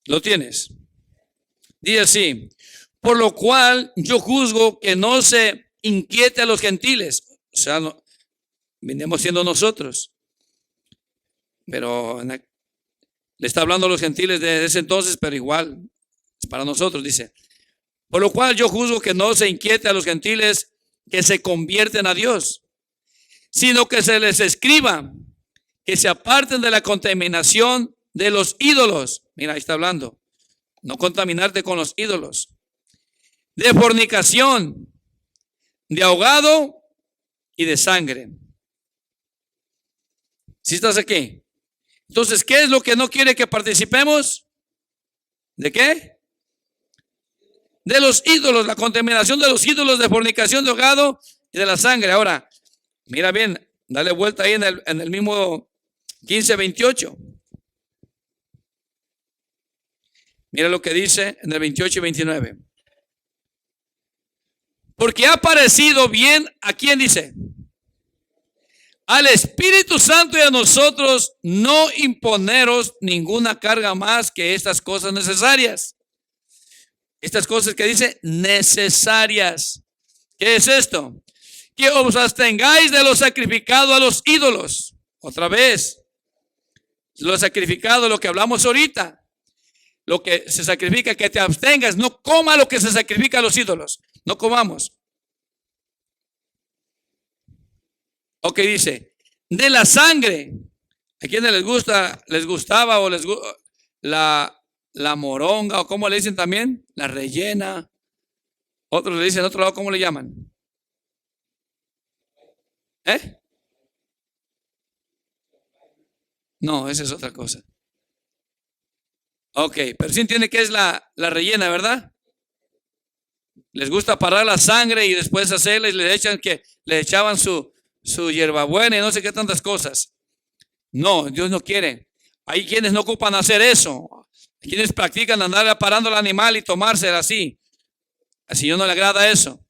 ¿Lo tienes? Dice así: por lo cual yo juzgo que no se inquiete a los gentiles. O sea, no, venimos siendo nosotros. Pero le está hablando a los gentiles de ese entonces, pero igual es para nosotros, dice. Por lo cual yo juzgo que no se inquiete a los gentiles que se convierten a Dios, sino que se les escriba que se aparten de la contaminación de los ídolos. Mira, ahí está hablando. No contaminarte con los ídolos. De fornicación, de ahogado y de sangre. ¿Sí estás aquí? Entonces, ¿qué es lo que no quiere que participemos? ¿De qué? De los ídolos, la contaminación de los ídolos, de fornicación, de ahogado y de la sangre. Ahora, mira bien, dale vuelta ahí en el mismo 15:28. Mira lo que dice en el 28 y 29. Porque ha parecido bien, ¿a quién dice? Al Espíritu Santo y a nosotros no imponeros ninguna carga más que estas cosas necesarias. Estas cosas que dice necesarias. ¿Qué es esto? Que os abstengáis de lo sacrificado a los ídolos. Otra vez, lo sacrificado, lo que hablamos ahorita. Lo que se sacrifica, que te abstengas. No coma lo que se sacrifica a los ídolos. No comamos. Ok, dice, de la sangre. ¿A quienes les gustaba o la moronga, o cómo le dicen también? La rellena. Otros le dicen, otro lado, ¿cómo le llaman? No, esa es otra cosa. Ok, pero sí entiende que es la rellena, ¿verdad? Les gusta parar la sangre y después hacerla y le echaban su hierbabuena y no sé qué tantas cosas. No, Dios no quiere. Hay quienes no ocupan hacer eso. Hay quienes practican andar parando al animal y tomársela así. Al Señor no le agrada eso.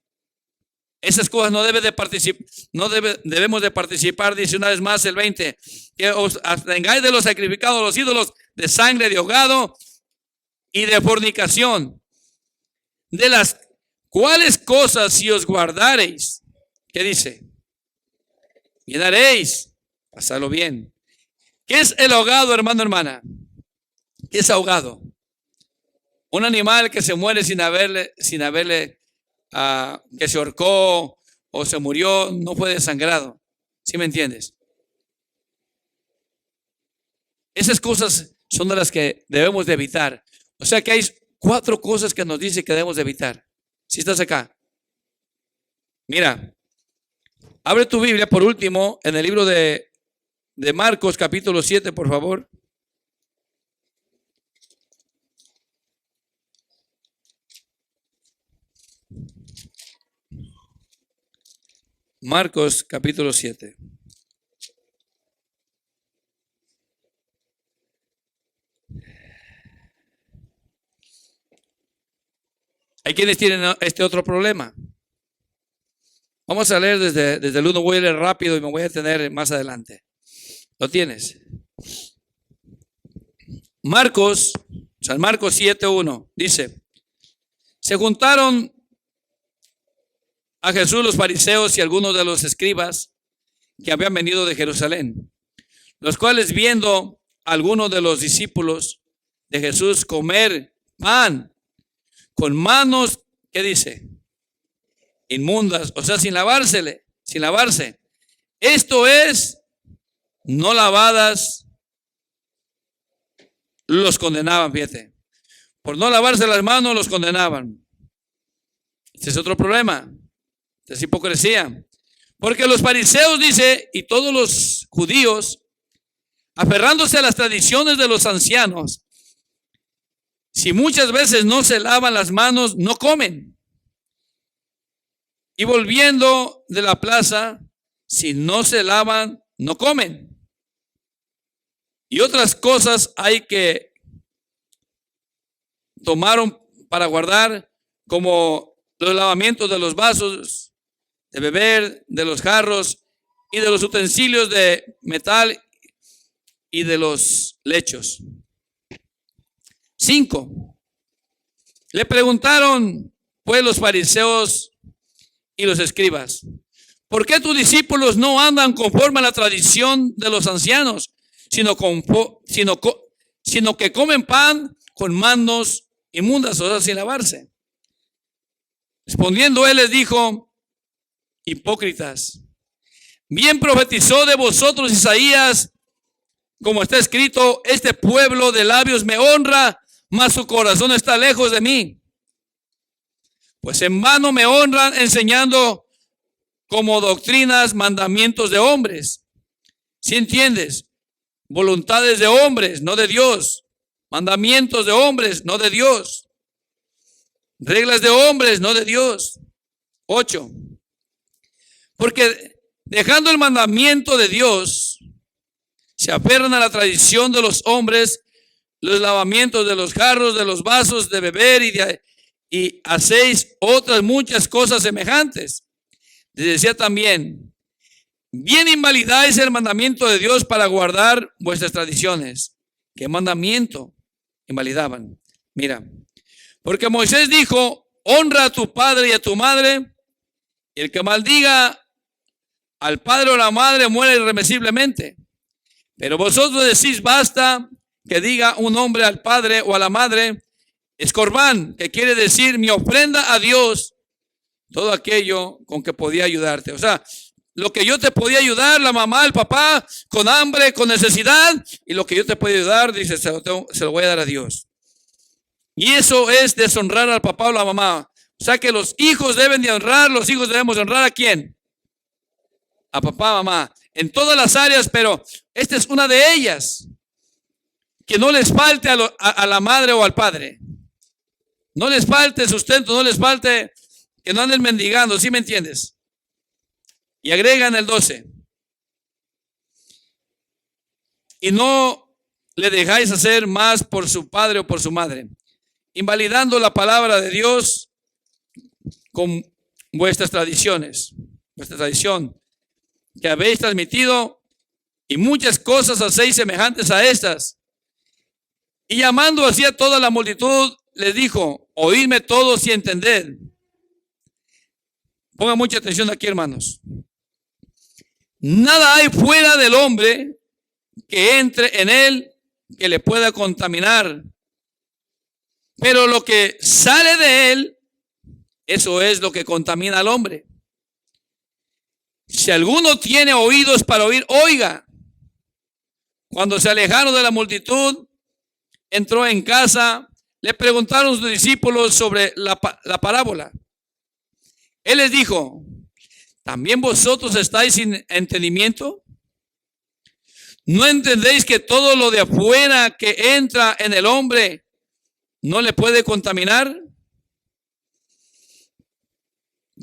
Esas cosas no debemos de participar, dice una vez más el 20, que os abstengáis de los sacrificados, los ídolos, de sangre, de ahogado y de fornicación, de las cuales cosas si os guardareis, ¿qué dice? Bien haréis, pasarlo bien. ¿Qué es el ahogado, hermano, hermana? ¿Qué es ahogado? Un animal que se muere sin haberle que se ahorcó o se murió, no fue desangrado. ¿Sí me entiendes? Esas cosas son de las que debemos de evitar. O sea que hay 4 cosas que nos dice que debemos de evitar. Si estás acá. Mira, abre tu Biblia por último en el libro de Marcos capítulo 7, por favor. Marcos capítulo 7. Hay quienes tienen este otro problema. Vamos a leer desde el 1, voy a leer rápido y me voy a detener más adelante. ¿Lo tienes? San Marcos 7:1 dice: se juntaron a Jesús los fariseos y algunos de los escribas que habían venido de Jerusalén, los cuales, viendo a algunos de los discípulos de Jesús comer pan con manos, ¿qué dice? Inmundas, o sea, sin lavarse. Esto es, no lavadas, los condenaban, fíjate. Por no lavarse las manos los condenaban. Este es otro problema. Esta es hipocresía. Porque los fariseos, dice, y todos los judíos, aferrándose a las tradiciones de los ancianos, si muchas veces no se lavan las manos, no comen. Y volviendo de la plaza, si no se lavan, no comen. Y otras cosas hay que tomaron para guardar, como los lavamientos de los vasos de beber, de los jarros y de los utensilios de metal y de los lechos. 5. Le preguntaron pues los fariseos y los escribas: ¿por qué tus discípulos no andan conforme a la tradición de los ancianos, sino que comen pan con manos inmundas, o sea, sin lavarse? Respondiendo él les dijo: hipócritas, bien profetizó de vosotros Isaías, como está escrito: este pueblo de labios me honra, mas su corazón está lejos de mí. Pues en vano me honran, enseñando como doctrinas mandamientos de hombres. ¿Sí entiendes? Voluntades de hombres, no de Dios. Mandamientos de hombres, no de Dios. Reglas de hombres, no de Dios. 8. Porque dejando el mandamiento de Dios, se aferran a la tradición de los hombres, los lavamientos de los jarros, de los vasos de beber y hacéis otras muchas cosas semejantes. Les decía también: bien invalidáis el mandamiento de Dios para guardar vuestras tradiciones. ¿Qué mandamiento invalidaban? Mira, porque Moisés dijo: honra a tu padre y a tu madre, y el que maldiga al padre o la madre muere irremisiblemente. Pero vosotros decís: basta que diga un hombre al padre o a la madre, escorbán, que quiere decir mi ofrenda a Dios, todo aquello con que podía ayudarte. O sea, lo que yo te podía ayudar, la mamá, el papá, con hambre, con necesidad, y lo que yo te puedo ayudar, dice, se lo voy a dar a Dios. Y eso es deshonrar al papá o la mamá. O sea que los hijos deben de honrar, los hijos debemos honrar ¿a quién? A papá, mamá, en todas las áreas, pero esta es una de ellas. Que no les falte a la madre o al padre. No les falte sustento, no les falte, que no anden mendigando, ¿sí me entiendes? Y agregan el 12. Y no le dejáis hacer más por su padre o por su madre, invalidando la palabra de Dios con vuestras tradiciones, vuestra tradición que habéis transmitido, y muchas cosas hacéis semejantes a estas. Y llamando así a toda la multitud, les dijo: oídme todos y entended. Pongan mucha atención aquí, hermanos. Nada hay fuera del hombre que entre en él que le pueda contaminar. Pero lo que sale de él, eso es lo que contamina al hombre. Si alguno tiene oídos para oír, oiga. Cuando se alejaron de la multitud, entró en casa, le preguntaron sus discípulos sobre la parábola. Él les dijo: ¿también vosotros estáis sin entendimiento? ¿No entendéis que todo lo de afuera que entra en el hombre no le puede contaminar?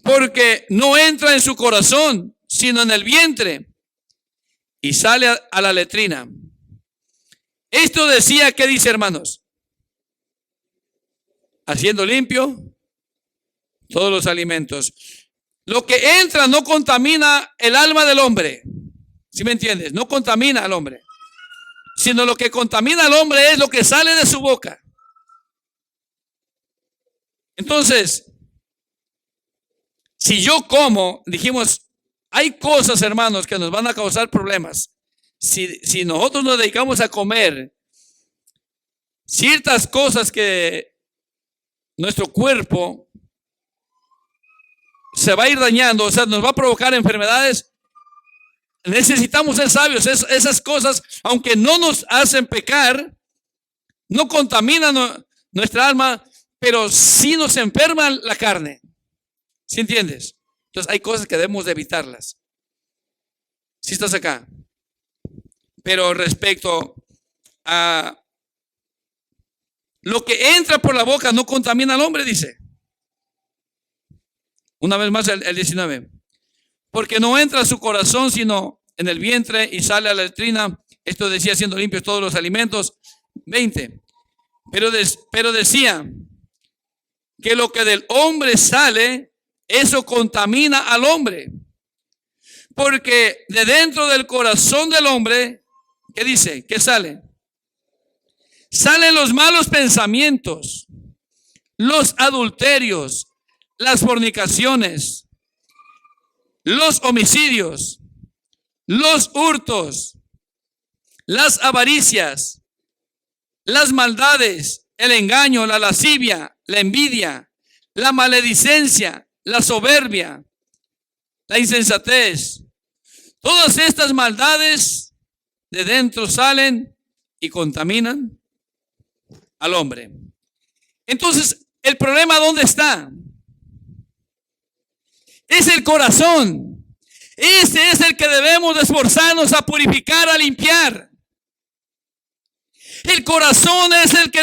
Porque no entra en su corazón, sino en el vientre, y sale a la letrina. Esto decía, ¿qué dice, hermanos? Haciendo limpio todos los alimentos. Lo que entra no contamina el alma del hombre. ¿Sí me entiendes? No contamina al hombre, sino lo que contamina al hombre es lo que sale de su boca. Entonces, si yo como, dijimos, hay cosas, hermanos, que nos van a causar problemas. Si nosotros nos dedicamos a comer ciertas cosas que nuestro cuerpo se va a ir dañando, o sea, nos va a provocar enfermedades, necesitamos ser sabios. Esas cosas, aunque no nos hacen pecar, no contaminan nuestra alma, pero sí nos enferman la carne. ¿Sí entiendes? Entonces hay cosas que debemos de evitarlas. ¿Sí estás acá? Pero respecto a lo que entra por la boca no contamina al hombre, dice. Una vez más el 19. Porque no entra a su corazón sino en el vientre y sale a la letrina. Esto decía, siendo limpios todos los alimentos. 20. Pero decía que lo que del hombre sale, eso contamina al hombre. Porque de dentro del corazón del hombre, ¿qué dice? ¿Qué sale? Salen los malos pensamientos, los adulterios, las fornicaciones, los homicidios, los hurtos, las avaricias, las maldades, el engaño, la lascivia, la envidia, la maledicencia, la soberbia, la insensatez. Todas estas maldades de dentro salen y contaminan al hombre. Entonces, ¿el problema dónde está? Es el corazón. Ese es el que debemos de esforzarnos a purificar, a limpiar. El corazón es el que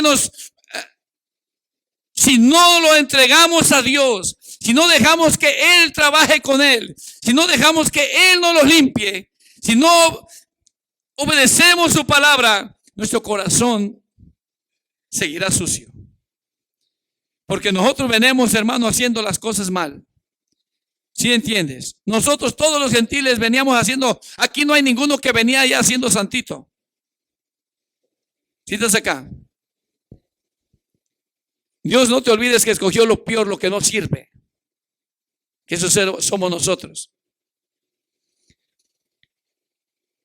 si no lo entregamos a Dios, si no dejamos que Él trabaje con Él, si no dejamos que Él nos lo limpie, si no obedecemos su palabra, nuestro corazón seguirá sucio. Porque nosotros venimos, hermano, haciendo las cosas mal. ¿Sí entiendes? Nosotros todos los gentiles veníamos haciendo, aquí no hay ninguno que venía ya siendo santito. ¿Sí estás acá? Dios, no te olvides que escogió lo peor, lo que no sirve. Que eso somos nosotros.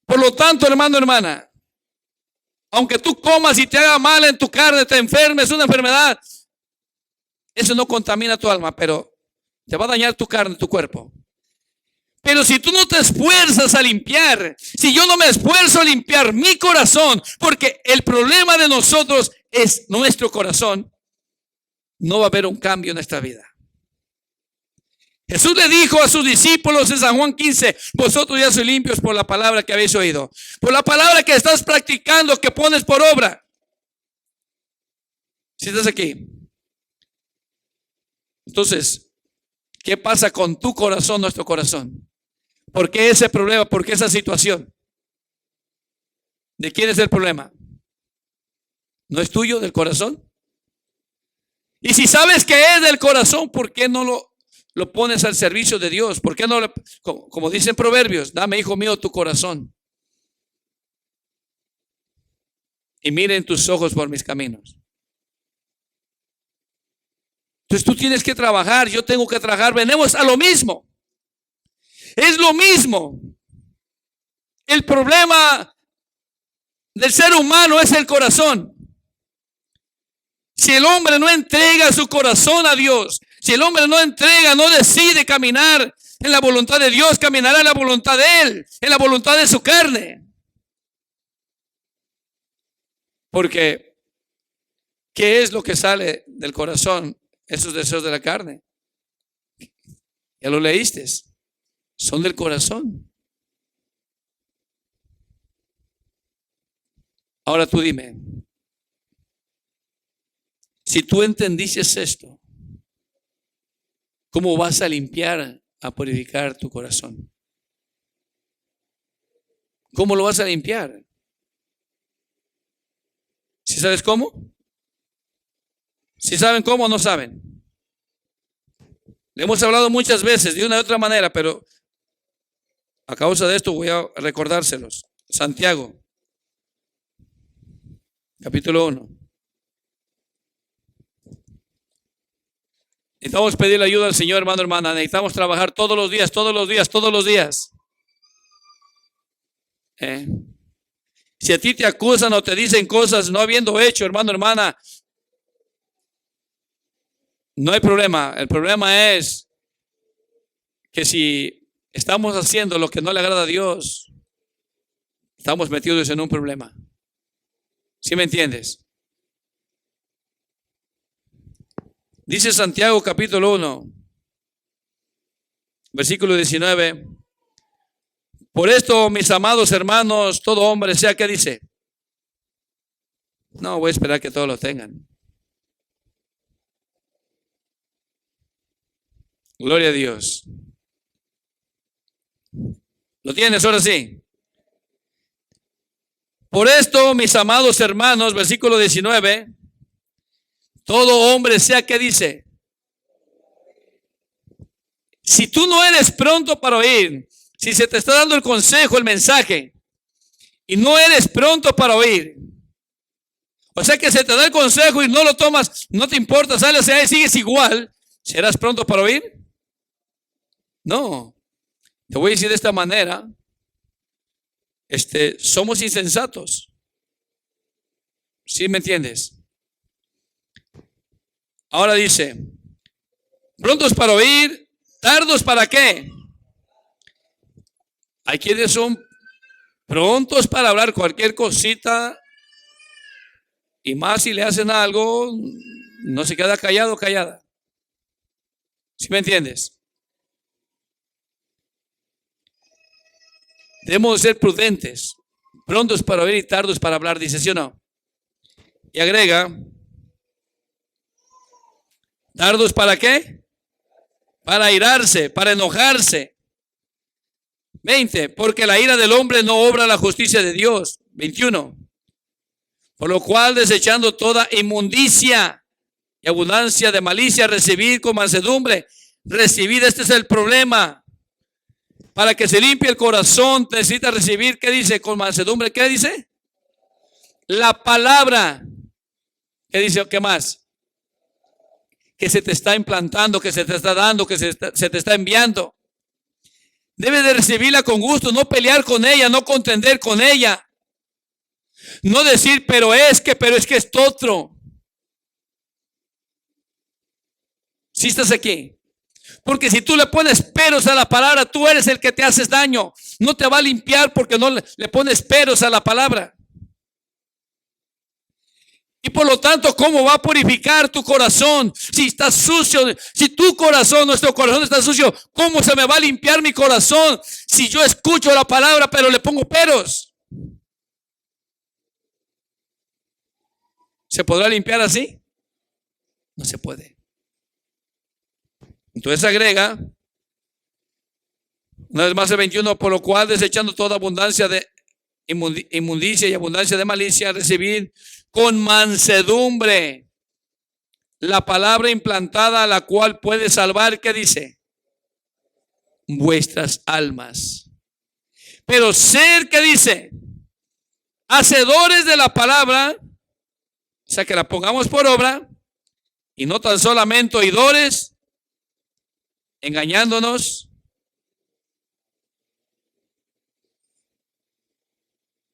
Por lo tanto, hermano, hermana, aunque tú comas y te haga mal en tu carne, te enfermes, una enfermedad, eso no contamina tu alma, pero te va a dañar tu carne, tu cuerpo. Pero si tú no te esfuerzas a limpiar, si yo no me esfuerzo a limpiar mi corazón, porque el problema de nosotros es nuestro corazón, no va a haber un cambio en nuestra vida. Jesús le dijo a sus discípulos en San Juan 15, vosotros ya sois limpios por la palabra que habéis oído, por la palabra que estás practicando, que pones por obra. Si estás aquí. Entonces, ¿qué pasa con tu corazón, nuestro corazón? ¿Por qué ese problema? ¿Por qué esa situación? ¿De quién es el problema? ¿No es tuyo, del corazón? Y si sabes que es del corazón, ¿por qué no lo pones al servicio de Dios? ¿Por qué no, como dicen Proverbios, dame, hijo mío, tu corazón? Y miren tus ojos por mis caminos. Entonces tú tienes que trabajar, yo tengo que trabajar, venimos a lo mismo. Es lo mismo. El problema del ser humano es el corazón. Si el hombre no entrega su corazón a Dios, si el hombre no entrega, no decide caminar en la voluntad de Dios, caminará en la voluntad de Él, en la voluntad de su carne. Porque, ¿qué es lo que sale del corazón? Esos deseos de la carne. Ya lo leíste. Son del corazón. Ahora tú dime, si tú entendiste esto, ¿cómo vas a limpiar, a purificar tu corazón? ¿Cómo lo vas a limpiar? ¿Sí sabes cómo? ¿Sí saben cómo o no saben? Le hemos hablado muchas veces de una u otra manera, pero a causa de esto voy a recordárselos. Santiago. Capítulo 1. Necesitamos pedirle ayuda al Señor, hermano, hermana. Necesitamos trabajar todos los días, todos los días, todos los días. Si a ti te acusan o te dicen cosas no habiendo hecho, hermano, hermana, no hay problema. El problema es que si estamos haciendo lo que no le agrada a Dios, estamos metidos en un problema. ¿Sí me entiendes? Dice Santiago capítulo 1, versículo 19. Por esto, mis amados hermanos, todo hombre sea que dice. No, voy a esperar que todos lo tengan. Gloria a Dios. ¿Lo tienes ahora sí? Por esto, mis amados hermanos, versículo 19, todo hombre sea que dice. Si tú no eres pronto para oír, si se te está dando el consejo, el mensaje, y no eres pronto para oír, o sea que se te da el consejo y no lo tomas, no te importa, sales ahí y sigues igual, ¿serás pronto para oír? No. Te voy a decir de esta manera, somos insensatos. ¿Sí me entiendes? Ahora dice, prontos para oír, tardos para qué. Hay quienes son prontos para hablar cualquier cosita y más si le hacen algo, no se queda callado o callada. ¿Sí me entiendes? Debemos ser prudentes, prontos para oír y tardos para hablar, dice, ¿sí o no? Y agrega, ¿tardos para qué? Para airarse, para enojarse. 20, porque la ira del hombre no obra la justicia de Dios. 21, por lo cual desechando toda inmundicia y abundancia de malicia, recibid con mansedumbre. Recibid, este es el problema. Para que se limpie el corazón, necesita recibir, ¿qué dice? Con mansedumbre, ¿qué dice? La palabra. ¿Qué dice? ¿Qué más? Que se te está implantando, que se te está dando, que se te está enviando. Debes de recibirla con gusto, no pelear con ella, no contender con ella. No decir, pero es que esto otro. ¿Sí estás aquí? Porque si tú le pones peros a la palabra, tú eres el que te haces daño. No te va a limpiar porque no le pones peros a la palabra. Y por lo tanto, ¿cómo va a purificar tu corazón? Si está sucio, si tu corazón, nuestro corazón está sucio, ¿cómo se me va a limpiar mi corazón? Si yo escucho la palabra, pero le pongo peros. ¿Se podrá limpiar así? No se puede. Entonces agrega, una vez más el 21, por lo cual desechando toda abundancia de inmundicia y abundancia de malicia, recibid con mansedumbre la palabra implantada, a la cual puede salvar, ¿qué dice? Vuestras almas. Pero ser, ¿qué dice? Hacedores de la palabra, o sea que la pongamos por obra, y no tan solamente oidores, engañándonos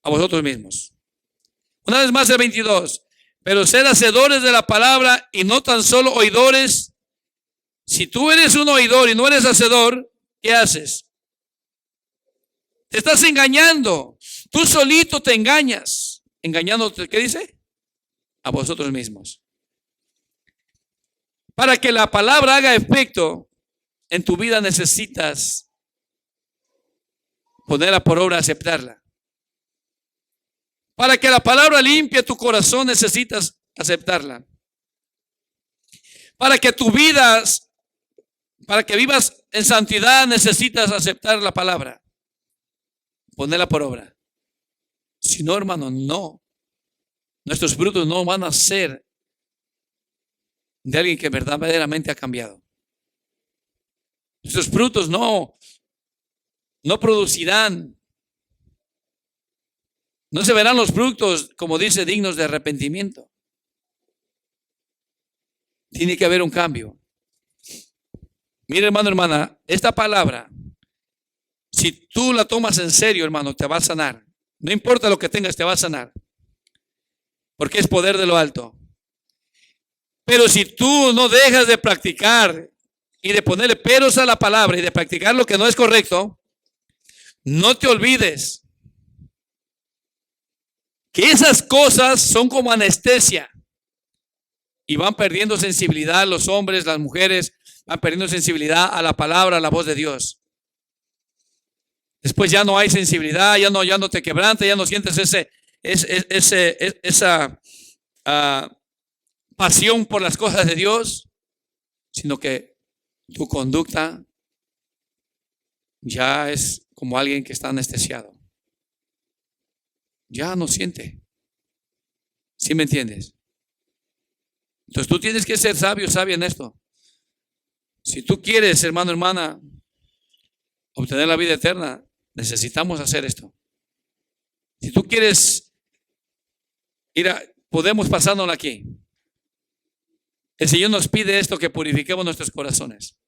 a vosotros mismos. Una vez más el 22, pero ser hacedores de la palabra y no tan solo oidores. Si tú eres un oidor y no eres hacedor, ¿qué haces? Te estás engañando. Tú solito te engañas. Engañándote, ¿qué dice? A vosotros mismos. Para que la palabra haga efecto en tu vida necesitas ponerla por obra, aceptarla. Para que la palabra limpie tu corazón necesitas aceptarla. Para que para que vivas en santidad necesitas aceptar la palabra. Ponerla por obra. Si no, hermano, no. Nuestros frutos no van a ser de alguien que verdaderamente ha cambiado. Nuestros frutos no producirán No se verán los frutos, como dice, dignos de arrepentimiento. Tiene que haber un cambio. Mira, hermano, hermana, esta palabra, si tú la tomas en serio, hermano, te va a sanar. No importa lo que tengas, te va a sanar. Porque es poder de lo alto. Pero si tú no dejas de practicar y de ponerle peros a la palabra y de practicar lo que no es correcto, no te olvides que esas cosas son como anestesia y van perdiendo sensibilidad los hombres, las mujeres, van perdiendo sensibilidad a la palabra, a la voz de Dios. Después ya no hay sensibilidad, ya no te quebranta, ya no sientes esa pasión por las cosas de Dios, sino que tu conducta ya es como alguien que está anestesiado. Ya no siente. ¿Sí me entiendes? Entonces tú tienes que ser sabio, sabia en esto. Si tú quieres, hermano, hermana, obtener la vida eterna, necesitamos hacer esto. Si tú quieres podemos pasándola aquí. El Señor nos pide esto, que purifiquemos nuestros corazones.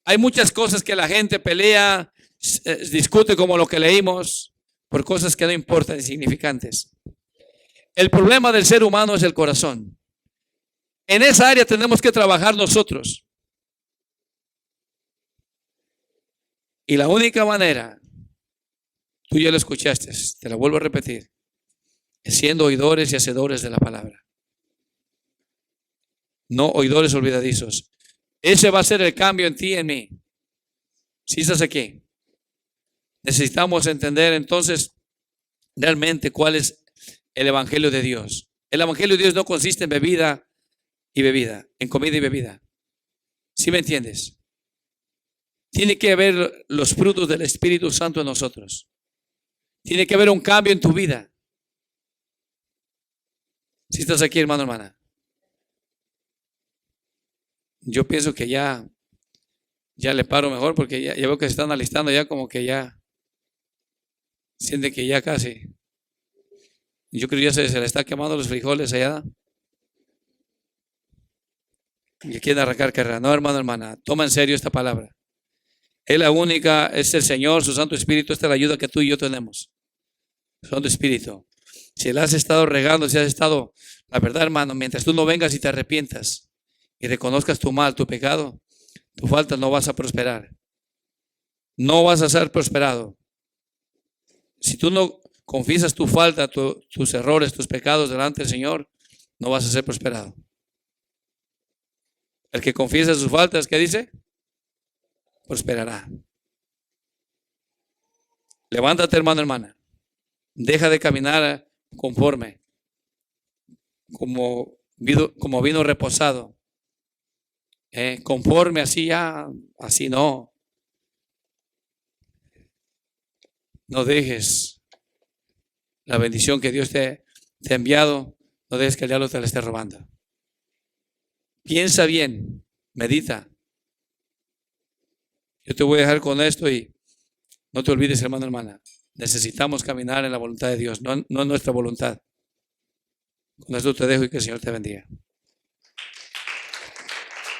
Hay muchas cosas que la gente pelea, discute, como lo que leímos, por cosas que no importan, insignificantes. El problema del ser humano es el corazón. En esa área tenemos que trabajar nosotros. Y la única manera, tú ya lo escuchaste, te la vuelvo a repetir, es siendo oidores y hacedores de la palabra. No oidores olvidadizos. Ese va a ser el cambio en ti y en mí. Si estás aquí, necesitamos entender entonces realmente cuál es el evangelio de Dios. El evangelio de Dios no consiste en bebida y bebida, en comida y bebida. ¿Sí me entiendes? Tiene que haber los frutos del Espíritu Santo en nosotros. Tiene que haber un cambio en tu vida. Si estás aquí, hermano, hermana. Yo pienso que ya le paro mejor, porque ya veo que se están alistando, ya como que ya siente que ya casi. Yo creo que ya se le está quemando los frijoles allá. Y quieren arrancar carrera. No, hermano, hermana, toma en serio esta palabra. Es la única, es el Señor, su Santo Espíritu. Esta es la ayuda que tú y yo tenemos. Su Santo Espíritu. Si le has estado regando, si has estado, la verdad, hermano, mientras tú no vengas y te arrepientas y reconozcas tu mal, tu pecado, tu falta, no vas a prosperar. No vas a ser prosperado. Si tú no confiesas tu falta, tus errores, tus pecados delante del Señor, no vas a ser prosperado. El que confiesa sus faltas, ¿qué dice? Prosperará. Levántate, hermano, hermana. Deja de caminar conforme, como vino reposado. Conforme así ya, así no. No dejes la bendición que Dios te ha enviado, no dejes que el diablo te la esté robando. Piensa bien, medita. Yo te voy a dejar con esto y no te olvides, hermano, hermana. Necesitamos caminar en la voluntad de Dios, no en nuestra voluntad. Con esto te dejo y que el Señor te bendiga.